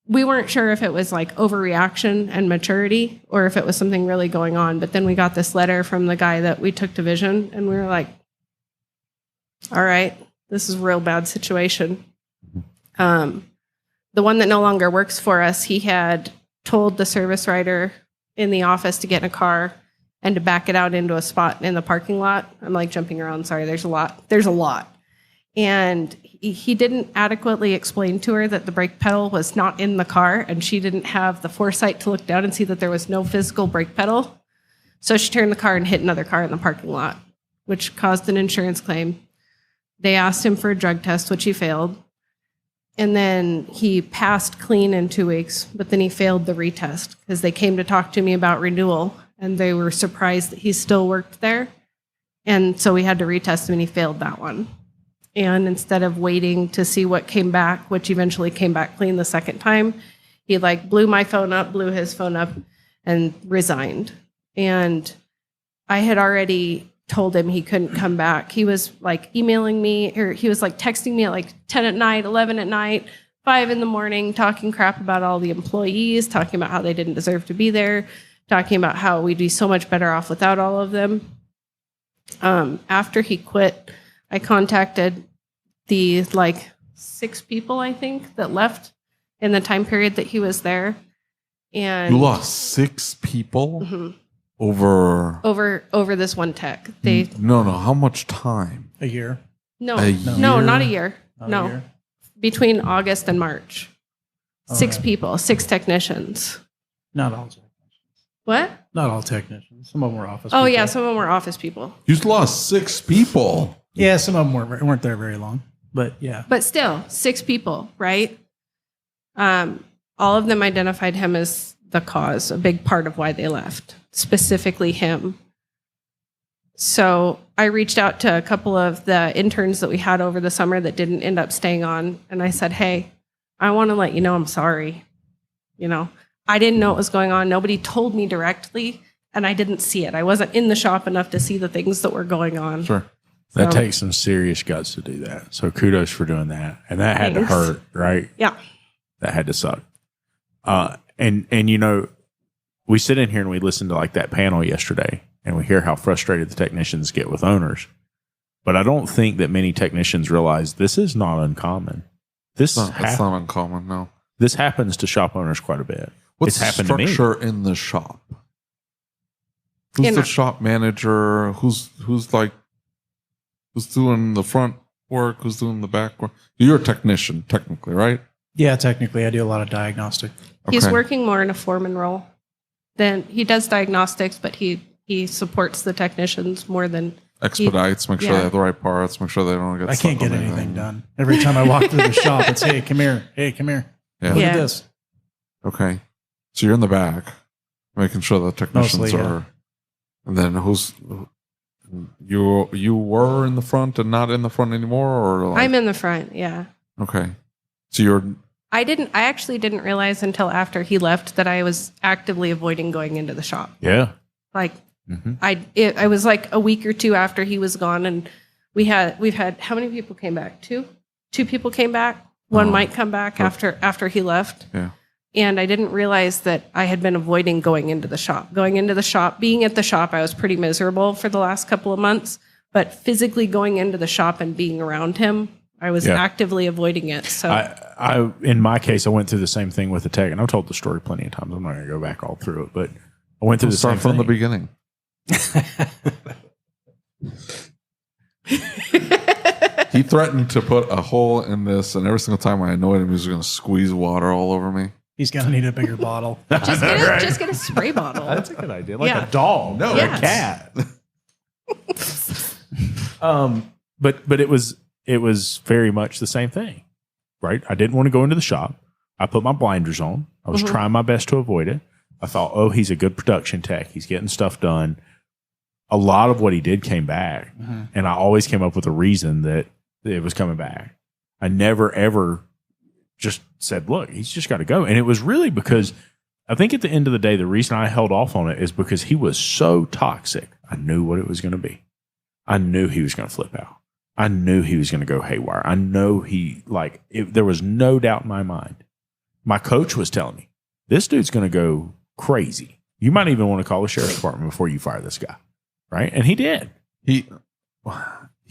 we weren't sure if it was like overreaction and maturity or if it was something really going on. But then we got this letter from the guy that we took to Vision, and we were like, all right, this is a real bad situation. The one that no longer works for us, he had told the service writer in the office to get in a car and to back it out into a spot in the parking lot. I'm like jumping around. Sorry, there's a lot. And he didn't adequately explain to her that the brake pedal was not in the car, and she didn't have the foresight to look down and see that there was no physical brake pedal. So she turned the car and hit another car in the parking lot, which caused an insurance claim. They asked him for a drug test, which he failed. And then he passed clean in 2 weeks, but then he failed the retest because they came to talk to me about renewal, and they were surprised that he still worked there. And so we had to retest him, and he failed that one. And instead of waiting to see what came back, which eventually came back clean the second time, he blew my phone up, blew his phone up, and resigned. And I had already told him he couldn't come back. He was emailing me, or he was texting me at 10 at night, 11 at night, 5 in the morning, talking crap about all the employees, talking about how they didn't deserve to be there, talking about how we'd be so much better off without all of them. After he quit, I contacted the 6 people, I think, that left in the time period that he was there. And you lost 6 people? Mm-hmm. Over this one tech. No. How much time? A year? No, not a year. Not a year. Between August and March. 6 people, 6 technicians. Not all technicians. What? Not all technicians. Some of them were office people. Oh, yeah, some of them were office people. You lost 6 people. Yeah, some of them weren't there very long. But yeah. But still, 6 people, right? All of them identified him as the cause, a big part of why they left, specifically him. So I reached out to a couple of the interns that we had over the summer that didn't end up staying on. And I said, hey, I want to let you know I'm sorry. I didn't know what was going on. Nobody told me directly, and I didn't see it. I wasn't in the shop enough to see the things that were going on. Sure. That takes some serious guts to do that. So kudos for doing that. And that had to hurt, right? Yeah. That had to suck. And we sit in here and we listen to that panel yesterday, and we hear how frustrated the technicians get with owners. But I don't think that many technicians realize this is not uncommon. It's not uncommon, no. This happens to shop owners quite a bit. What's the structure in the shop? Who's the shop manager? Who's doing the front work? Who's doing the back work? You're a technician, technically, right? Yeah, technically. I do a lot of diagnostic. He's working more in a foreman role. Then he does diagnostics, but he supports the technicians more than expedites. Make sure they have the right parts. Make sure they don't get. I can't get anything done. Every time I walk through the shop, it's hey, come here. Yeah. Look at this. Okay, so you're in the back, making sure the technicians Mostly, are. And then who's you were in the front and not in the front anymore, or I'm in the front. Yeah. Okay, so you're. I actually didn't realize until after he left that I was actively avoiding going into the shop. Yeah. I was a week or 2 after he was gone, and we've had how many people came back? 2 people came back. One might come back after he left. Yeah. And I didn't realize that I had been avoiding going into the shop. Being at the shop, I was pretty miserable for the last couple of months, but physically going into the shop and being around him, I was actively avoiding it. So I in my case, I went through the same thing with the tech, and I've told the story plenty of times. I'm not going to go back all through it, but I went through the same thing. Start from the beginning. He threatened to put a hole in this, and every single time I annoyed him, he was going to squeeze water all over me. He's going to need a bigger bottle. Just get a spray bottle. That's a good idea. Like a dog. No, a cat. But it was very much the same thing, right? I didn't want to go into the shop. I put my blinders on. I was trying my best to avoid it. I thought, he's a good production tech. He's getting stuff done. A lot of what he did came back, and I always came up with a reason that it was coming back. I never, ever just said, look, he's just got to go. And it was really because I think at the end of the day, the reason I held off on it is because he was so toxic. I knew what it was going to be. I knew he was going to flip out. I knew he was going to go haywire. I know there was no doubt in my mind. My coach was telling me, this dude's going to go crazy. You might even want to call the sheriff's department before you fire this guy. Right? And he did. He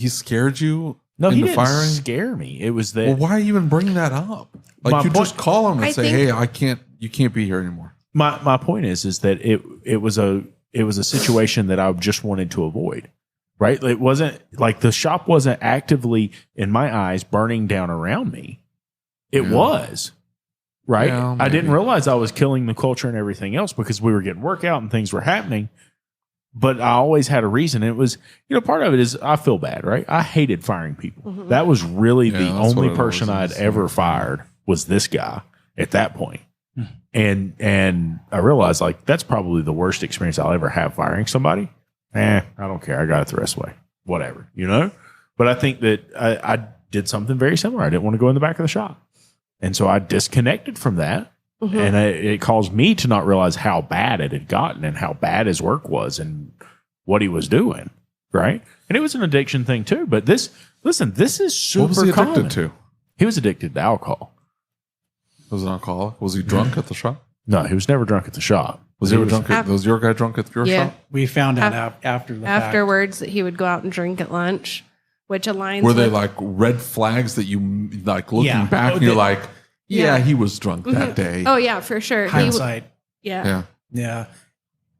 scared you No, in he the didn't firing? scare me. It was that Well, why even bring that up? Like My you point- just call him and I say, think- "Hey, you can't be here anymore." my point is that it was a situation that I just wanted to avoid. Right? It wasn't like the shop wasn't actively, in my eyes, burning down around me. It was. Right? Yeah, I didn't maybe. realize I was killing the culture and everything else because we were getting work out and things were happening. But I always had a reason. It was, part of it is I feel bad, right? I hated firing people. That was really the that's only what it person was. I'd ever fired was this guy at that point. And I realized like that's probably the worst experience I'll ever have firing somebody. I don't care. I got it the rest of the way. Whatever, But I think that I did something very similar. I didn't want to go in the back of the shop. And so I disconnected from that. And it caused me to not realize how bad it had gotten and how bad his work was and what he was doing. Right. And it was an addiction thing too. But this is super What was he addicted common. to? He was addicted to alcohol. Was it alcoholic? Was he drunk at the shop? No, he was never drunk at the shop. Was he ever drunk? Was your guy drunk at your Yeah. shop? We found out after the fact. Afterwards, that he would go out and drink at lunch, which aligns Were they with, like red flags that you like looking Yeah. back and you're like, yeah, he was drunk that day. Oh, yeah, for sure. Hindsight. Yeah. Yeah.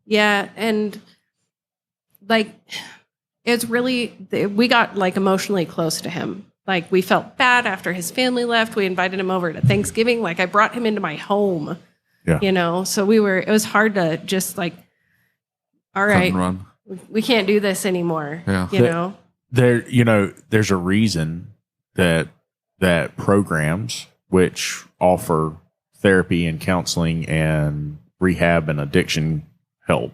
Yeah. And like, it's really, we got like emotionally close to him. Like, we felt bad after his family left. We invited him over to Thanksgiving. Like, I brought him into my home, so it was hard to just like, all Cut right, and run. we can't do this anymore. Yeah. There's a reason that programs which offer therapy and counseling and rehab and addiction help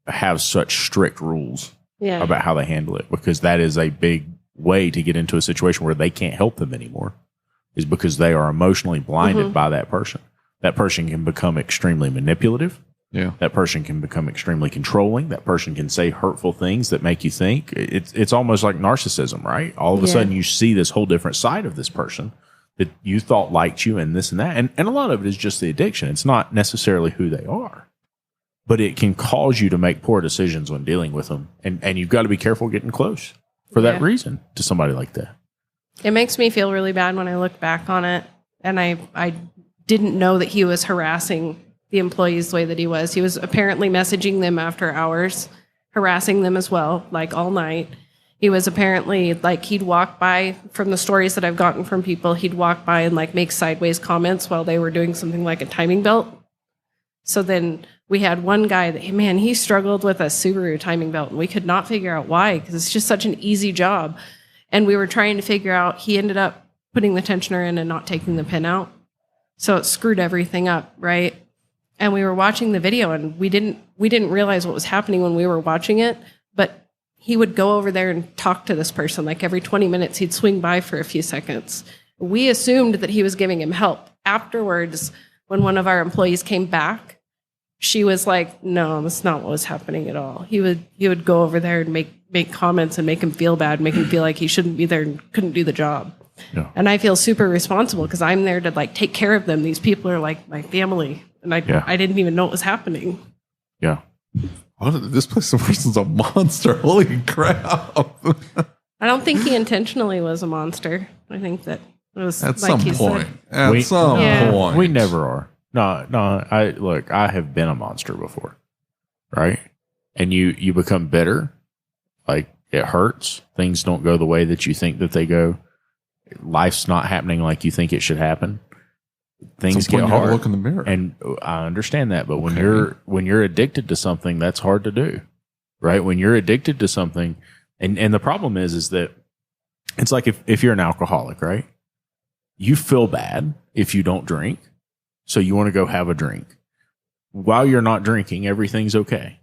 have such strict rules about how they handle it, because that is a big way to get into a situation where they can't help them anymore, is because they are emotionally blinded by that person. That person can become extremely manipulative. Yeah. That person can become extremely controlling. That person can say hurtful things that make you think. It's almost like narcissism, right? All of a sudden you see this whole different side of this person that you thought liked you and this and that. And a lot of it is just the addiction. It's not necessarily who they are, but it can cause you to make poor decisions when dealing with them. And you've got to be careful getting close for that reason to somebody like that. It makes me feel really bad when I look back on it. And I didn't know that he was harassing the employees the way that he was. He was apparently messaging them after hours, harassing them as well, like all night. He was apparently like, he'd walk by, from the stories that I've gotten from people, he'd walk by and like make sideways comments while they were doing something like a timing belt. So then we had one guy that, man, he struggled with a Subaru timing belt, and we could not figure out why, because it's just such an easy job. And we were trying to figure out, he ended up putting the tensioner in and not taking the pin out. So it screwed everything up, right? And we were watching the video, and we didn't realize what was happening when we were watching it, but he would go over there and talk to this person. Like every 20 minutes, he'd swing by for a few seconds. We assumed that he was giving him help. Afterwards, when one of our employees came back, she was like, no, that's not what was happening at all. He would go over there and make comments and make him feel bad, make him feel like he shouldn't be there and couldn't do the job. Yeah. And I feel super responsible because I'm there to like take care of them. These people are like my family, and I didn't even know what was happening. Yeah. This person's a monster. Holy crap. I don't think he intentionally was a monster. I think that it was at like some point. At some point. We never are. No. I have been a monster before, right? And you become bitter. Like, it hurts. Things don't go the way that you think that they go. Life's not happening like you think it should happen. Things get hard. Look in the mirror, and I understand that. But when you're addicted to something, that's hard to do, right? When you're addicted to something, and the problem is that it's like if you're an alcoholic, right? You feel bad if you don't drink, so you want to go have a drink. While you're not drinking, everything's okay,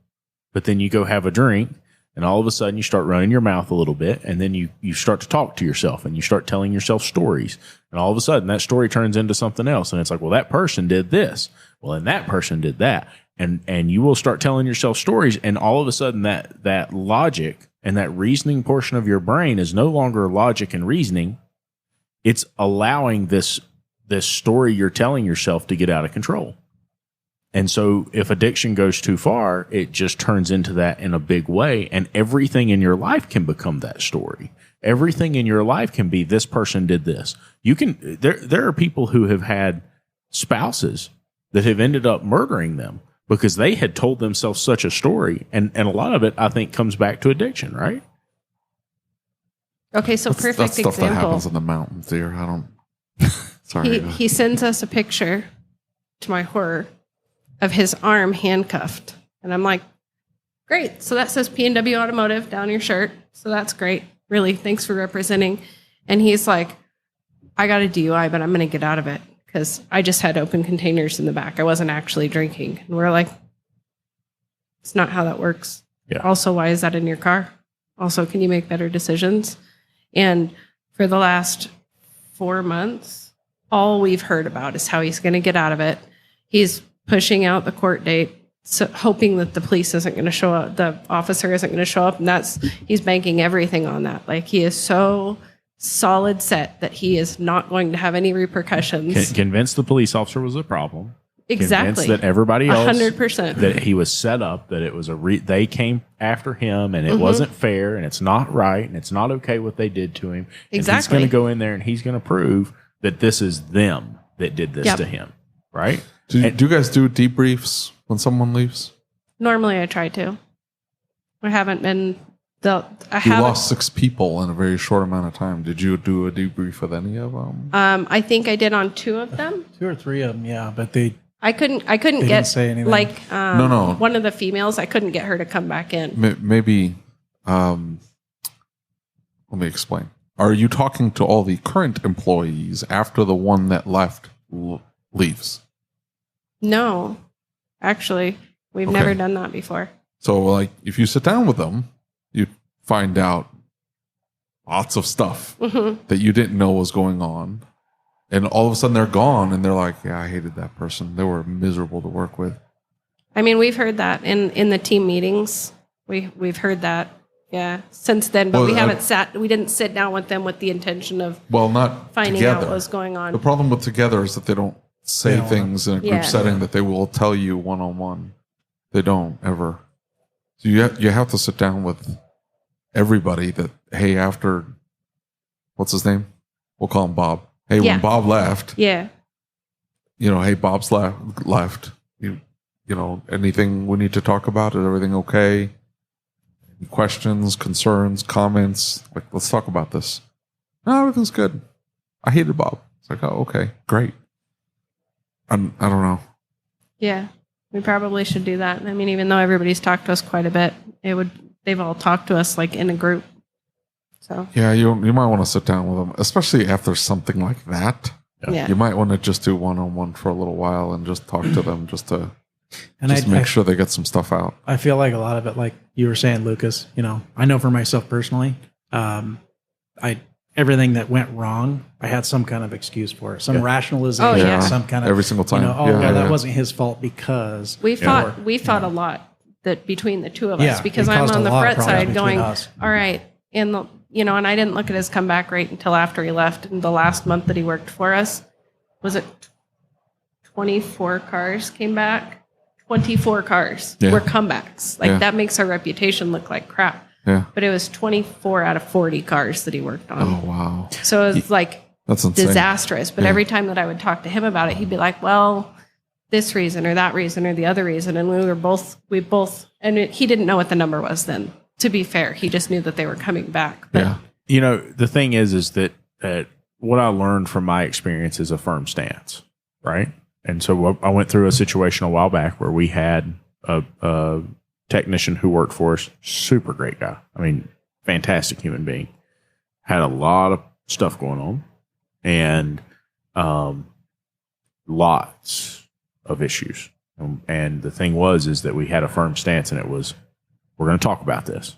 but then you go have a drink, and all of a sudden you start running your mouth a little bit, and then you start to talk to yourself, and you start telling yourself stories. And all of a sudden that story turns into something else. And it's like, well, that person did this. Well, and that person did that. And you will start telling yourself stories. And all of a sudden that logic and that reasoning portion of your brain is no longer logic and reasoning. It's allowing this story you're telling yourself to get out of control. And so if addiction goes too far, it just turns into that in a big way. And everything in your life can become that story. Everything in your life can be, this person did this. There are people who have had spouses that have ended up murdering them because they had told themselves such a story. And a lot of it, I think, comes back to addiction, right? Okay, so That's perfect stuff example. that happens in the mountains there. I don't. Sorry. He sends us a picture, to my horror, of his arm handcuffed. And I'm like, great. So that says P&W Automotive down your shirt. So that's great. Really, thanks for representing. And he's like, I got a DUI, but I'm going to get out of it because I just had open containers in the back. I wasn't actually drinking. And we're like, it's not how that works. Yeah. Also, why is that in your car? Also, can you make better decisions? And for the last 4 months, all we've heard about is how he's going to get out of it. He's pushing out the court date, so hoping that the police isn't going to show up, the officer isn't going to show up, and he's banking everything on that. Like, he is so solid set that he is not going to have any repercussions. Convinced the police officer was a problem. Exactly. Convinced that everybody else, 100%, that he was set up, that it was they came after him, and it wasn't fair, and it's not right, and it's not okay what they did to him. And he's Exactly. going to go in there and he's going to prove that this is them that did this to him, right? Do you guys do debriefs when someone leaves? Normally, I try to. I haven't been. You lost 6 people in a very short amount of time. Did you do a debrief with any of them? I think I did on 2 of them. 2 or 3 of them, yeah. But they I couldn't They get didn't say anything. like No. one of the females. I couldn't get her to come back in. Maybe. Let me explain. Are you talking to all the current employees after the one that left leaves? No, actually, we've Okay. never done that before. So, like, if you sit down with them, you find out lots of stuff that you didn't know was going on. And all of a sudden they're gone and they're like, yeah, I hated that person. They were miserable to work with. I mean, we've heard that in the team meetings. We've heard that, yeah, since then. But we didn't sit down with them with the intention of not finding together. out what was going on. The problem with together is that they don't say things in a group setting that they will tell you one-on-one. They don't ever. So you have to sit down with everybody that, hey, after, what's his name? We'll call him Bob. Hey, when Bob left, hey, Bob's left. You know, anything we need to talk about? Is everything okay? Any questions, concerns, comments? Like, let's talk about this. No, everything's good. I hated Bob. It's like, oh, okay, great. I don't know. Yeah, we probably should do that. I mean, even though everybody's talked to us quite a bit, they've all talked to us like in a group. So yeah, you might want to sit down with them, especially after something like that. yeah. You might want to just do one-on-one for a little while and just talk to them just to make sure they get some stuff out. I feel like a lot of it, like you were saying, Lucas, I know for myself personally, everything that went wrong, I had some kind of excuse for it, some rationalization, Oh, yeah. some kind of Every single time. that wasn't his fault because We fought a lot that between the two of us because it I'm caused on a the lot of front problems side between going, us. all right, and I didn't look at his comeback rate until after he left. And the last month that he worked for us, was it 24 cars came back? 24 cars were comebacks. Like that makes our reputation look like crap. Yeah. But it was 24 out of 40 cars that he worked on. Oh, wow. So it was like That's insane. disastrous. But every time that I would talk to him about it, he'd be like, well, this reason or that reason or the other reason. And we both, and he didn't know what the number was then. To be fair, he just knew that they were coming back. But The thing is that what I learned from my experience is a firm stance, right? And so I went through a situation a while back where we had a technician who worked for us, super great guy. I mean, fantastic human being. Had a lot of stuff going on and lots of issues. And the thing is that we had a firm stance, and it was, we're going to talk about this.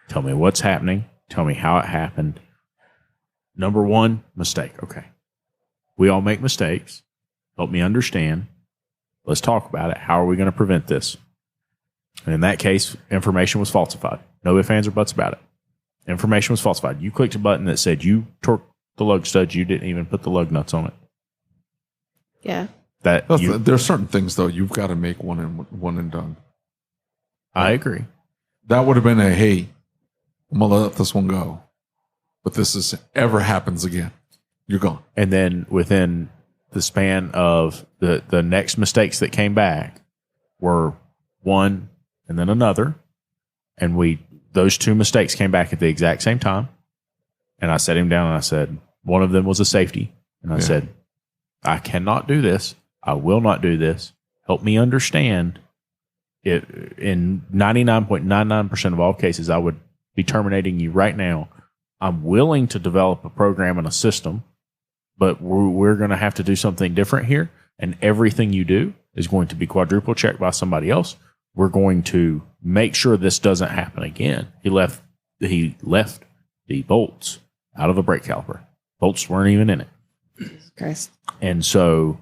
Tell me what's happening. Tell me how it happened. Number 1, mistake. Okay. We all make mistakes. Help me understand. Let's talk about it. How are we going to prevent this? And in that case, information was falsified. No ifs, ands, or buts about it. Information was falsified. You clicked a button that said you torqued the lug studs. You didn't even put the lug nuts on it. yeah. There's certain things though you've got to make one and done. I agree. That would have been hey, I'm gonna let this one go. But this ever happens again, you're gone. And then within the span of the next mistakes that came back were one and then another. And those two mistakes came back at the exact same time. And I sat him down and I said, one of them was a safety. And I said, I cannot do this. I will not do this. Help me understand it. In 99.99% of all cases, I would be terminating you right now. I'm willing to develop a program and a system, but we're going to have to do something different here. And everything you do is going to be quadruple checked by somebody else. We're going to make sure this doesn't happen again. He left the bolts out of the brake caliper. Bolts weren't even in it. Jesus Christ. And so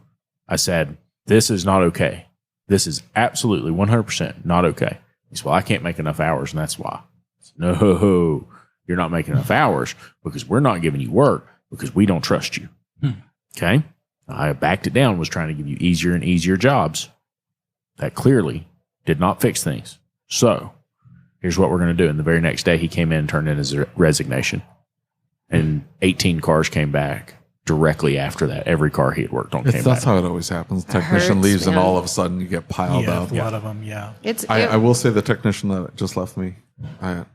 I said, this is not okay. This is absolutely 100% not okay. He said, well, I can't make enough hours, and that's why. I said, no, you're not making enough hours because we're not giving you work because we don't trust you. Okay? I backed it down, was trying to give you easier and easier jobs. That clearly did not fix things. So here's what we're going to do. And the very next day, he came in and turned in his resignation. And 18 cars came back directly after that. Every car he had worked on came back. That's how it always happens. The technician leaves, man. And all of a sudden you get piled up. A lot of them, yeah. I will say the technician that just left me,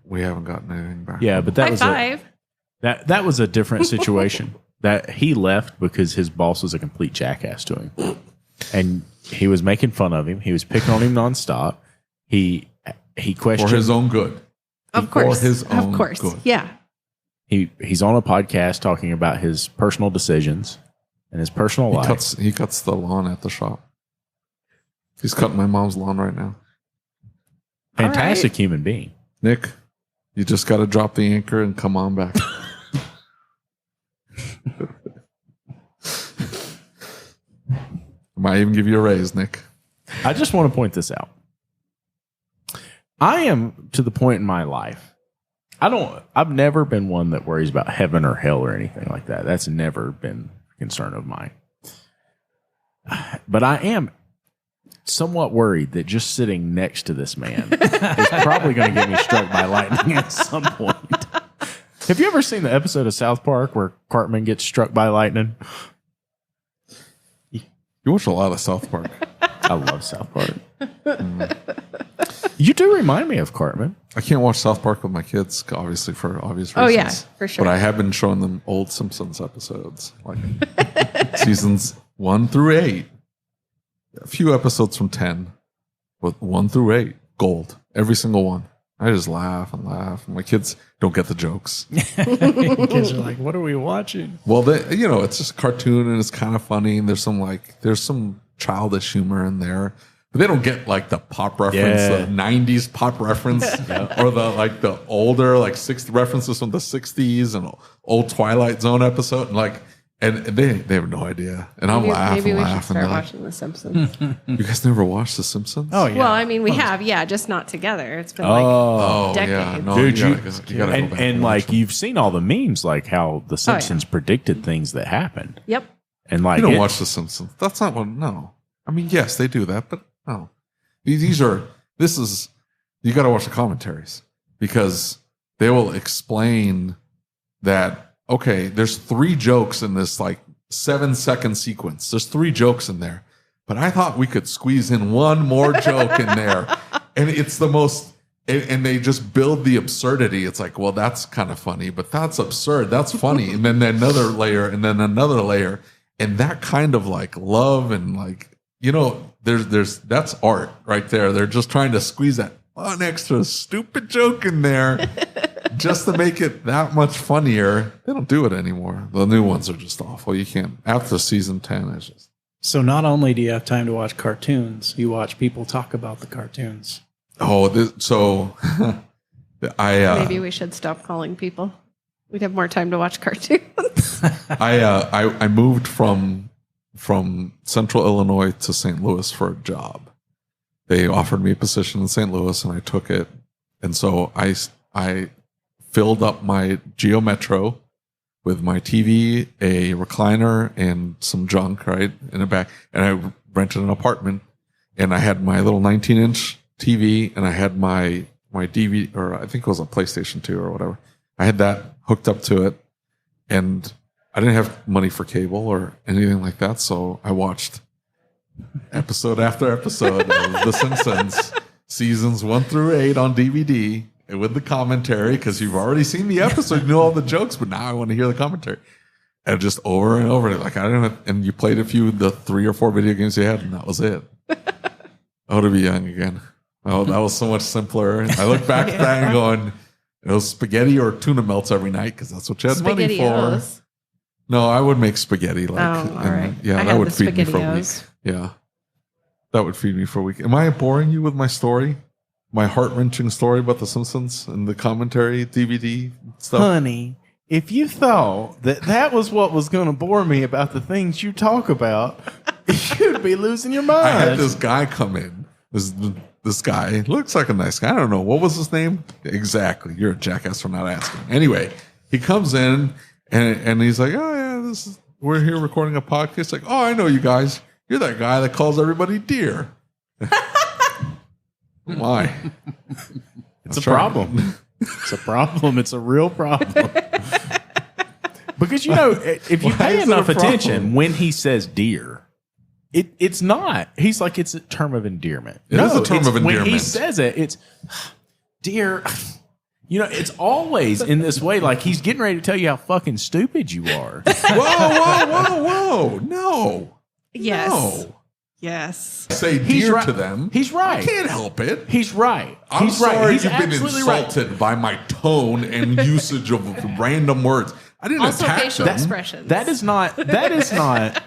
we haven't gotten anything back. Yeah, but that was a different situation. That he left because his boss was a complete jackass to him. And he was making fun of him. He was picking on him nonstop. He questioned for his own good. Of course. For his own good. Yeah. He's on a podcast talking about his personal decisions and his personal life. He cuts the lawn at the shop. He's cutting my mom's lawn right now. Fantastic human being. Nick, you just got to drop the anchor and come on back. I might even give you a raise, Nick. I just want to point this out. I am to the point in my life. I've never been one that worries about heaven or hell or anything like that. That's never been a concern of mine. But I am somewhat worried that just sitting next to this man is probably going to get me struck by lightning at some point. Have you ever seen the episode of South Park where Cartman gets struck by lightning? You watch a lot of South Park. I love South Park. You do remind me of Cartman. I can't watch South Park with my kids, obviously, for obvious reasons. Oh, yeah, for sure. But I have been showing them old Simpsons episodes, like seasons 1 through 8. A few episodes from 10, but 1 through 8, gold. Every single one. I just laugh and laugh. My kids don't get the jokes. Kids are like, what are we watching? Well, it's just a cartoon and it's kind of funny. And there's some childish humor in there. But they don't get like the pop reference, the 90s pop reference, or the older 60 references from the 60s and old Twilight Zone episode. And they have no idea. And I'm laughing. Maybe we should start watching The Simpsons. You guys never watched The Simpsons? Oh, yeah. Well, I mean, we have, just not together. It's been decades. Yeah. No, dude, you gotta go back and you've seen all the memes, like how The Simpsons predicted things that happened. Yep. And you don't watch The Simpsons. That's not what. No. I mean, yes, they do that, but no. You got to watch the commentaries because they will explain that. Okay, there's 3 jokes in this 7-second sequence. There's 3 jokes in there, but I thought we could squeeze in one more joke in there, and it's the most. And they just build the absurdity. It's like, well, that's kind of funny, but that's absurd. That's funny, and then another layer, and then another layer, and that kind of love and there's that's art right there. They're just trying to squeeze that one extra stupid joke in there. Just to make it that much funnier. They don't do it anymore. The new ones are just awful. You can't. After season 10, it's just. So not only do you have time to watch cartoons, you watch people talk about the cartoons. Maybe we should stop calling people. We'd have more time to watch cartoons. I moved from Central Illinois to St. Louis for a job. They offered me a position in St. Louis, and I took it. And so I filled up my Geo Metro with my TV, a recliner, and some junk, right, in the back. And I rented an apartment, and I had my little 19-inch TV, and I had my DVD, or I think it was a PlayStation 2 or whatever. I had that hooked up to it, and I didn't have money for cable or anything like that, so I watched episode after episode of The Simpsons, seasons 1 through 8 on DVD, and with the commentary, because you've already seen the episode, you know all the jokes, but now I want to hear the commentary. And just over and over, like I don't know, and you played the 3 or 4 video games you had, and that was it. Oh, to be young again. Oh, that was so much simpler. I look back at that and going, it was spaghetti or tuna melts every night because that's what you had money for. No, I would make spaghetti. Like, all right. Yeah, that would feed me for a week. Yeah, that would feed me for a week. Am I boring you with my story? My heart-wrenching story about The Simpsons and the commentary DVD stuff? Honey, if you thought that was what was going to bore me about the things you talk about, you'd be losing your mind. I had this guy come in. This guy looks like a nice guy. I don't know. What was his name? Exactly. You're a jackass for not asking. Anyway, he comes in and he's like, oh, yeah, we're here recording a podcast. Like, oh, I know you guys. You're that guy that calls everybody dear. Why? It's a problem. It's a problem. It's a real problem. Because, if you pay enough attention when he says dear, it's not. He's like, it's a term of endearment. It is a term of endearment. When he says it, it's dear. It's always in this way, like he's getting ready to tell you how fucking stupid you are. Whoa. No. Yes. No. Yes. Say dear to them. He's right. I can't help it. He's right. I'm He's sorry right. He's you've been insulted by my tone and usage of random words. I didn't also attack facial them. expressions. That is not.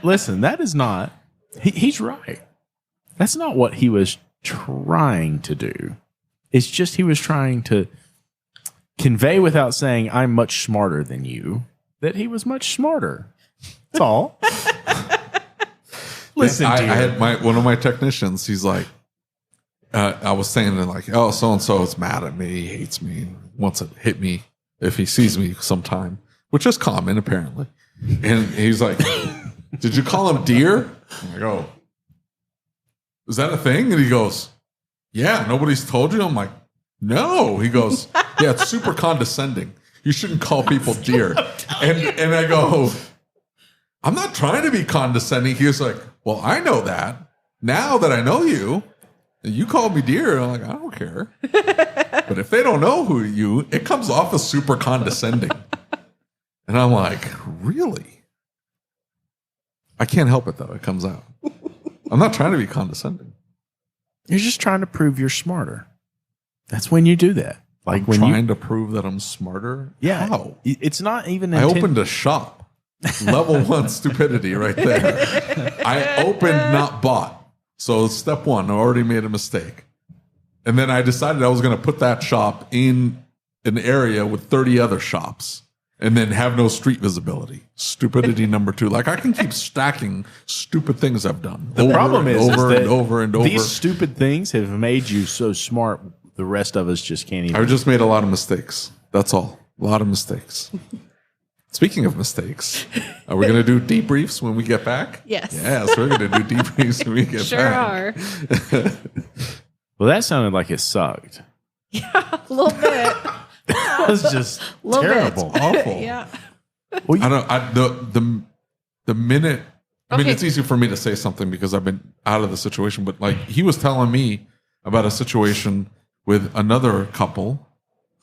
Listen, that is not. He's right. That's not what he was trying to do. It's just he was trying to convey without saying, I'm much smarter than you, that he was much smarter. That's all. Listen, I had one of my technicians, he's like, I was saying like, oh, so-and-so is mad at me, he hates me, wants to hit me if he sees me sometime, which is common apparently. And he's like, did you call him dear? I go, is that a thing? And he goes, yeah, nobody's told you? I'm like, no. He goes, yeah, it's super condescending. You shouldn't call people dear. And I go, I'm not trying to be condescending. He was like, well, I know that. Now that I know you, you call me dear. I'm like, I don't care. But if they don't know it comes off as super condescending. And I'm like, really? I can't help it, though. It comes out. I'm not trying to be condescending. You're just trying to prove you're smarter. That's when you do that. Like I'm trying to prove that I'm smarter? Yeah. How? It's not even... I opened a shop. Level 1 stupidity right there. I opened, not bought. So step 1, I already made a mistake. And then I decided I was going to put that shop in an area with 30 other shops. And then have no street visibility. Stupidity number 2. Like I can keep stacking stupid things I've done. The problem is that over and over. These stupid things have made you so smart. The rest of us just can't even. I just made a lot of mistakes. That's all. A lot of mistakes. Speaking of mistakes, are we going to do debriefs when we get back? Yes. Yes, we're going to do debriefs when we get back. Sure are. Well, that sounded like it sucked. Yeah, a little bit. That was just terrible. Awful. Yeah. Well, the minute. I mean, Okay. it's easy for me to say something because I've been out of the situation. But like he was telling me about a situation with another couple.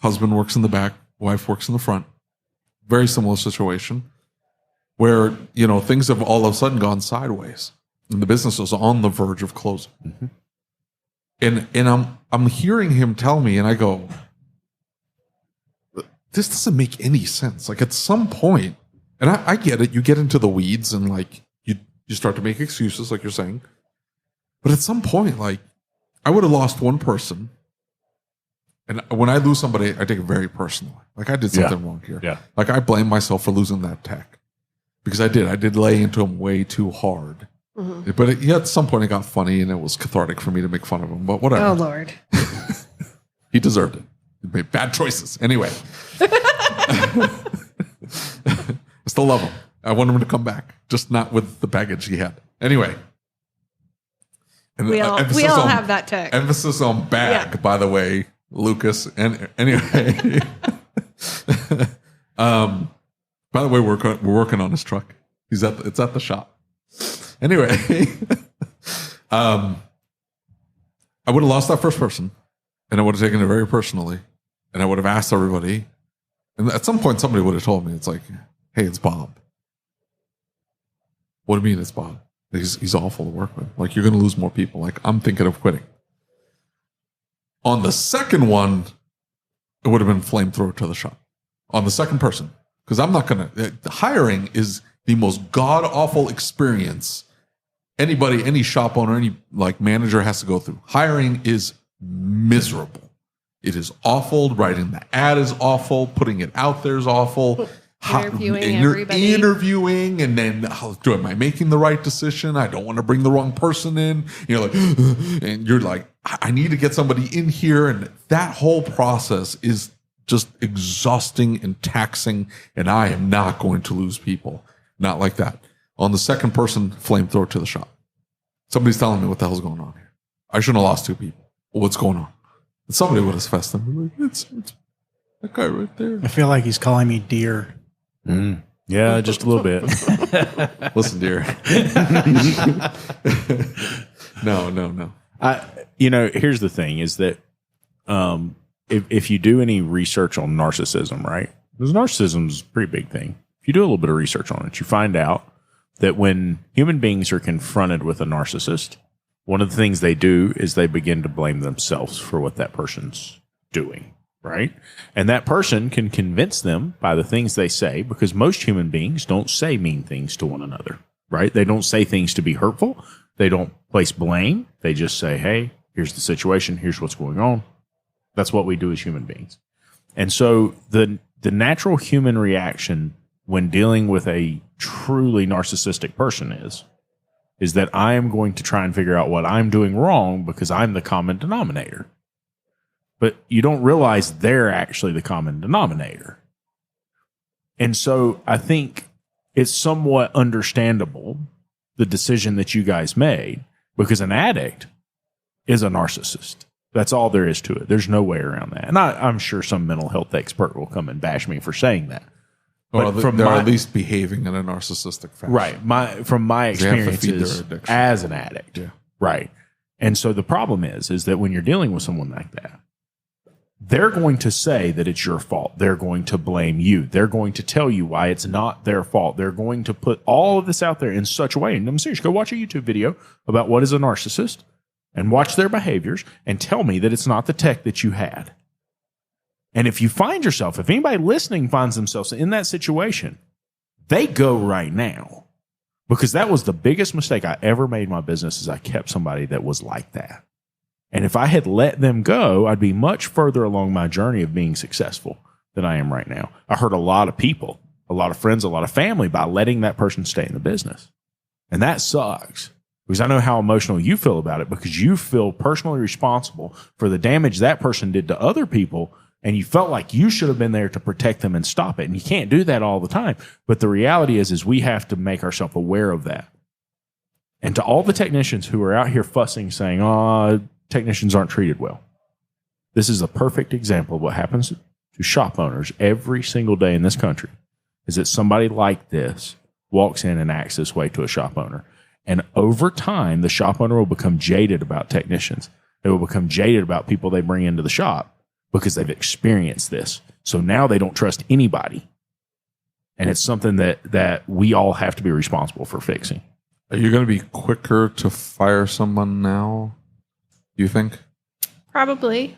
Husband works in the back, wife works in the front. Very similar situation where things have all of a sudden gone sideways and the business is on the verge of closing. Mm-hmm. And I'm hearing him tell me, and I go, this doesn't make any sense. Like at some point, and I get it, you get into the weeds and like you start to make excuses, like you're saying. But at some point, like I would have lost one person. And when I lose somebody, I take it very personally. Like I did something wrong here. Yeah. Like I blame myself for losing that tech because I did lay into him way too hard. Mm-hmm. But at some point it got funny and it was cathartic for me to make fun of him. But whatever. Oh, Lord. He deserved it. He made bad choices. Anyway. I still love him. I want him to come back, just not with the baggage he had. Anyway. And we all have that tech. Emphasis on bag, by the way, Lucas. And anyway. By the way, we're working on his truck. It's at the shop. Anyway. I would have lost that first person, and I would have taken it very personally, and I would have asked everybody. And at some point, somebody would have told me, it's like, hey, it's Bob. What do you mean it's Bob? He's awful to work with. Like, you're going to lose more people. Like, I'm thinking of quitting. On the second one, it would have been flamethrower to the shop. On the second person. Because I'm not going to... Hiring is the most god-awful experience anybody, any shop owner, any like manager has to go through. Hiring is miserable. It is awful. Writing the ad is awful. Putting it out there is awful. Interviewing, and then am I making the right decision? I don't want to bring the wrong person in. And you're like, I need to get somebody in here, and that whole process is just exhausting and taxing. And I am not going to lose people, not like that. On the second person, flamethrower to the shop. Somebody's telling me what the hell's going on here. I shouldn't have lost two people. What's going on? And somebody would have fessed them. Like, it's that guy right there. I feel like he's calling me dear. Yeah, just a little bit. Listen, dear. No. Here's the thing: is that if you do any research on narcissism, right? Because narcissism is a pretty big thing. If you do a little bit of research on it, you find out that when human beings are confronted with a narcissist, one of the things they do is they begin to blame themselves for what that person's doing, right? And that person can convince them by the things they say, because most human beings don't say mean things to one another, right? They don't say things to be hurtful. They don't place blame. They just say, hey, here's the situation. Here's what's going on. That's what we do as human beings. And so the natural human reaction when dealing with a truly narcissistic person is that I am going to try and figure out what I'm doing wrong because I'm the common denominator. But you don't realize they're actually the common denominator. And so I think it's somewhat understandable, the decision that you guys made, because an addict is a narcissist. That's all there is to it. There's no way around that. And I'm sure some mental health expert will come and bash me for saying that. Well, they're at least behaving in a narcissistic fashion. Right. From my experiences as an addict. Yeah. Right. And so the problem is that when you're dealing with someone like that, they're going to say that it's your fault. They're going to blame you. They're going to tell you why it's not their fault. They're going to put all of this out there in such a way. And I'm serious. Go watch a YouTube video about what is a narcissist and watch their behaviors and tell me that it's not the tech that you had. And if you find yourself, if anybody listening finds themselves in that situation, they go right now. Because that was the biggest mistake I ever made in my business, is I kept somebody that was like that. And if I had let them go, I'd be much further along my journey of being successful than I am right now. I hurt a lot of people, a lot of friends, a lot of family by letting that person stay in the business. And that sucks. Because I know how emotional you feel about it, because you feel personally responsible for the damage that person did to other people. And you felt like you should have been there to protect them and stop it. And you can't do that all the time. But the reality is we have to make ourselves aware of that. And to all the technicians who are out here fussing, saying, oh, technicians aren't treated well. This is a perfect example of what happens to shop owners every single day in this country, is that somebody like this walks in and acts this way to a shop owner. And over time, the shop owner will become jaded about technicians. They will become jaded about people they bring into the shop, because they've experienced this. So now they don't trust anybody. And it's something that we all have to be responsible for fixing. Are you going to be quicker to fire someone now, you think? Probably.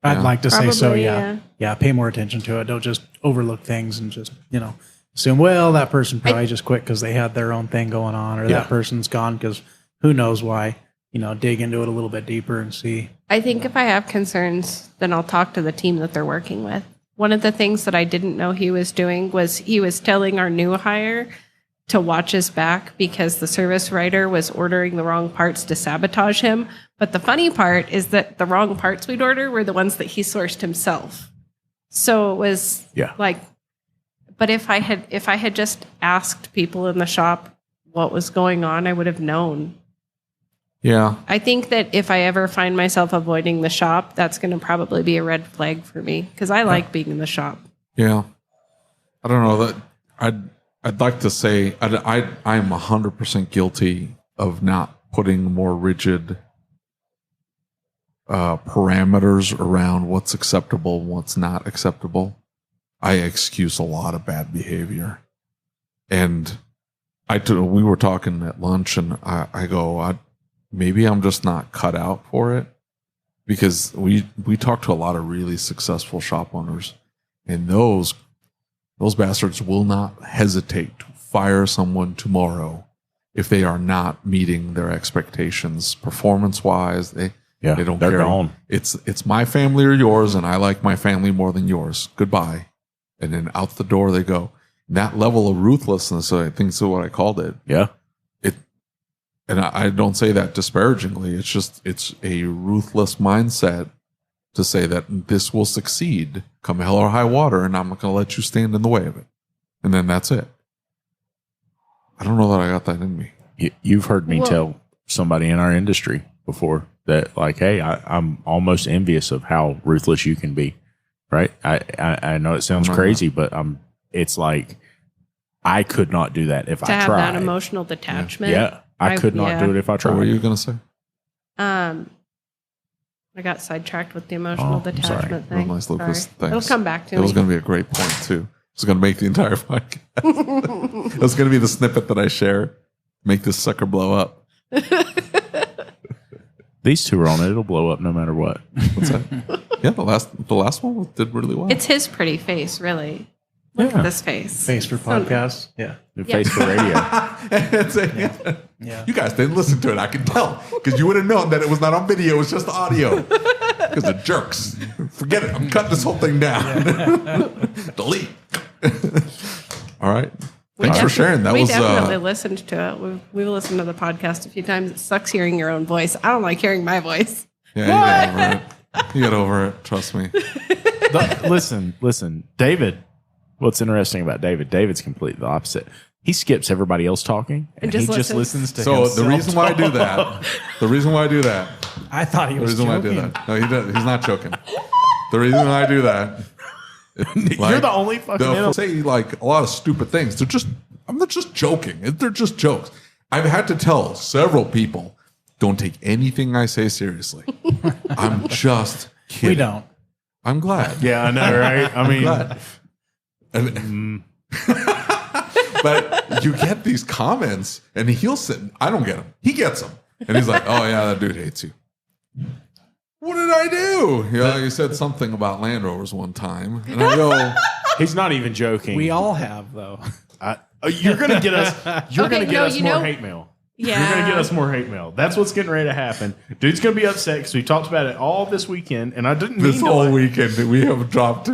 I'd like to say so, yeah. Yeah, pay more attention to it. Don't just overlook things and just, assume, well, that person probably just quit because they had their own thing going on, or that person's gone because who knows why. Dig into it a little bit deeper and see. I think if I have concerns, then I'll talk to the team that they're working with. One of the things that I didn't know he was doing was he was telling our new hire to watch his back because the service writer was ordering the wrong parts to sabotage him. But the funny part is that the wrong parts we'd order were the ones that he sourced himself. So it was But if I had just asked people in the shop what was going on, I would have known. Yeah. I think that if I ever find myself avoiding the shop, that's going to probably be a red flag for me because I like being in the shop. Yeah. I don't know that I'd like to say I'm 100% guilty of not putting more rigid parameters around what's acceptable and what's not acceptable. I excuse a lot of bad behavior. And we were talking at lunch and I go, maybe I'm just not cut out for it, because we talk to a lot of really successful shop owners, and those bastards will not hesitate to fire someone tomorrow if they are not meeting their expectations performance-wise. They don't they're care. gone. It's my family or yours, and I like my family more than yours. Goodbye. And then out the door they go. That level of ruthlessness, I think is what I called it. Yeah. And I don't say that disparagingly. It's a ruthless mindset to say that this will succeed come hell or high water, and I'm not going to let you stand in the way of it. And then that's it. I don't know that I got that in me. You've heard me tell somebody in our industry before that, like, hey, I'm almost envious of how ruthless you can be. Right? I know it sounds crazy, but it's like I could not do that if I tried. To have that emotional detachment. Yeah. I could not do it if I tried. What were you going to say? I got sidetracked with the emotional detachment thing. Real nice, Lucas. Thanks. It'll come back to me. It was going to be a great point, too. It was going to make the entire podcast. It was going to be the snippet that I share. Make this sucker blow up. These two are on it. It'll blow up no matter what. What's that? Yeah, the last one did really well. It's his pretty face, really. Look at this face. Face for podcast. Yeah. The face for radio. Yeah. You guys didn't listen to it. I can tell, because you would have known that it was not on video. It was just audio. Because of jerks. Forget it. I'm cutting this whole thing down. Delete. All right. Thanks for sharing. We definitely listened to it. We've listened to the podcast a few times. It sucks hearing your own voice. I don't like hearing my voice. Yeah, you get over it. Trust me. Listen, David. What's interesting about David's completely the opposite. He skips everybody else talking and he just listens to himself. So the reason why I do that, I thought he was joking. No, he's not joking. The reason why I do that, you're the only fucking they'll say like a lot of stupid things. I'm not just joking. They're just jokes. I've had to tell several people, don't take anything I say seriously. I'm just kidding. We don't. I'm glad. Yeah, I know, right? I mean, but you get these comments, and he'll sit. I don't get them. He gets them, and he's like, "Oh yeah, that dude hates you." What did I do? You said something about Land Rovers one time, and I go, he's not even joking. We all have though. You're gonna get us. You're gonna get us more hate mail. Yeah. You're going to get us more hate mail. That's what's getting ready to happen. Dude's going to be upset because we talked about it all this weekend, and I didn't mean this whole weekend we have dropped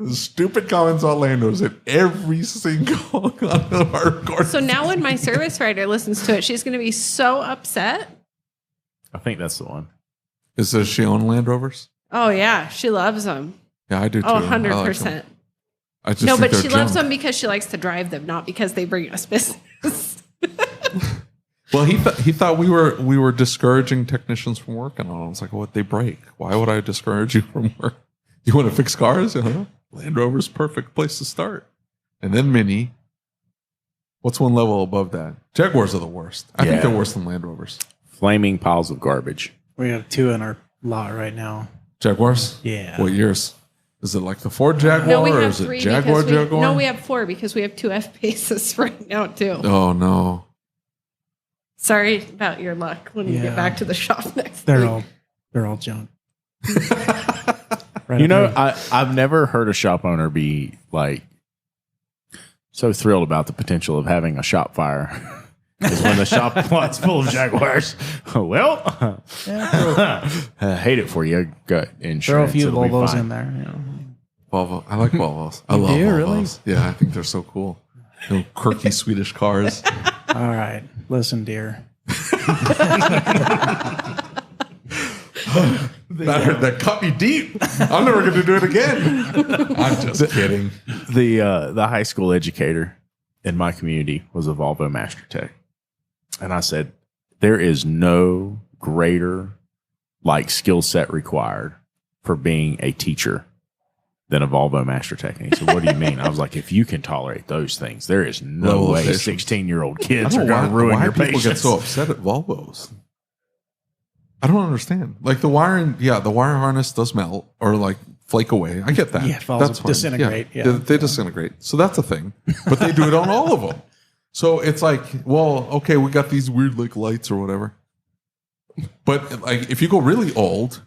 stupid comments on Landos in every single one of our recordings. So now when my service writer listens to it, she's going to be so upset. I think that's the one. Does she own Land Rovers? Oh, yeah. She loves them. Yeah, I do too. Oh, 100%. No, but she loves them because she likes to drive them, not because they bring us business. Well, he thought we were discouraging technicians from working on them. It's like, what, they break? Why would I discourage you from work? You want to fix cars? Land Rover's perfect place to start. And then Mini. What's one level above that? Jaguars are the worst. I think they're worse than Land Rovers. Flaming piles of garbage. We have 2 in our lot right now. Jaguars? Yeah. What years? Is it like the Ford Jaguar? No, we or have is 3 it Jaguar Jaguar? No, we have 4 because we have 2 F-Paces right now, too. Oh, no. Sorry about your luck when you get back to the shop next week. They're all junk. Right, I've never heard a shop owner be like so thrilled about the potential of having a shop fire. Is when the shop lot's full of Jaguars. Well, hate it for you. Got insurance. Throw a few Volvos in there. Volvo. I like Volvos. I love Volvos. Really? Yeah, I think they're so cool. Quirky Swedish cars. All right. Listen, dear. That cut me deep. I'm never going to do it again. I'm just kidding. The high school educator in my community was a Volvo Master Tech. And I said, there is no greater like skill set required for being a teacher than a Volvo Master Tech. And he said, what do you mean? I was like, if you can tolerate those things, there is no way 16-year-old kids are going to ruin your patience. Why people get so upset at Volvos? I don't understand. Like the wiring, the wire harness does melt or like flake away. I get that. Yeah, it falls, disintegrate. Yeah. They disintegrate. So that's a thing. But they do it on all of them. So it's like, well, okay, we got these weird like lights or whatever. But like if you go really old,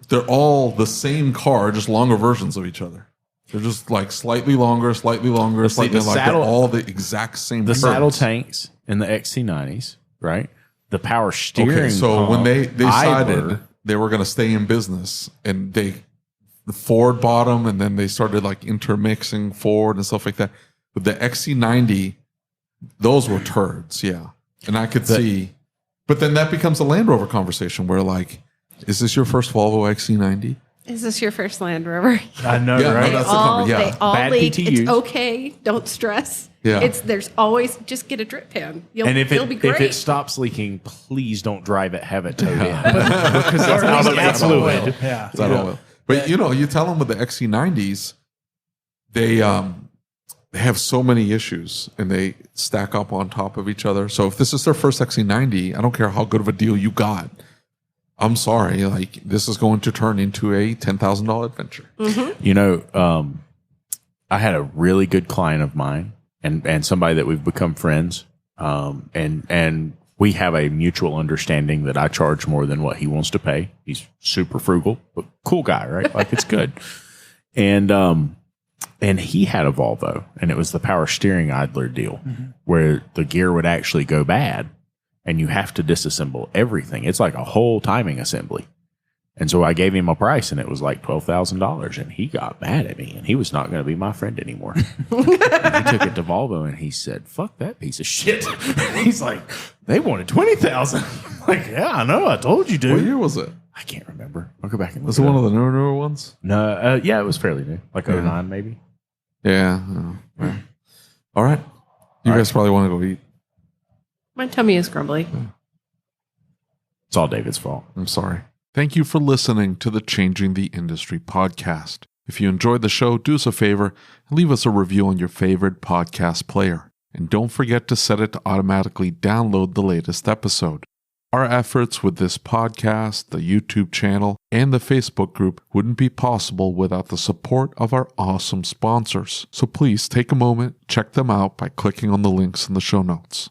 they're all the same car, just longer versions of each other. They're just like slightly longer, slightly longer. They're all the exact same. The saddle tanks in the XC90s, right? The power steering. Okay, so when they decided they were going to stay in business, and the Ford bought them, and then they started like intermixing Ford and stuff like that. With the XC90, those were turds, yeah. And I could see, but then that becomes a Land Rover conversation where like, is this your first Volvo XC90? Is this your first Land Rover? I know, yeah, right? No, They all Bad leak. PTUs. It's okay. Don't stress. Yeah. There's always, just get a drip pan. It'll be great. if it stops leaking, please don't drive it. Have it towed in because that's out of its fluid. Yeah. It's not oil. But you tell them with the XC90s, they have so many issues and they stack up on top of each other. So if this is their first XC90, I don't care how good of a deal you got. I'm sorry, like this is going to turn into a $10,000 adventure. Mm-hmm. I had a really good client of mine and somebody that we've become friends. And we have a mutual understanding that I charge more than what he wants to pay. He's super frugal, but cool guy, right? Like it's good. And he had a Volvo, and it was the power steering idler deal where the gear would actually go bad and you have to disassemble everything. It's like a whole timing assembly. And so I gave him a price, and it was like $12,000, and he got mad at me, and he was not going to be my friend anymore. And he took it to Volvo, and he said, "Fuck that piece of shit." He's like, "They wanted $20,000." Like, yeah, I know. I told you, dude. What year was it? I can't remember. I'll go back and look. Was it one of the newer ones? No, yeah, it was fairly new, like 09 maybe. Yeah. Well. All right. You guys probably want to go eat. My tummy is grumbly. It's all David's fault. I'm sorry. Thank you for listening to the Changing the Industry podcast. If you enjoyed the show, do us a favor and leave us a review on your favorite podcast player. And don't forget to set it to automatically download the latest episode. Our efforts with this podcast, the YouTube channel, and the Facebook group wouldn't be possible without the support of our awesome sponsors. So please take a moment, check them out by clicking on the links in the show notes.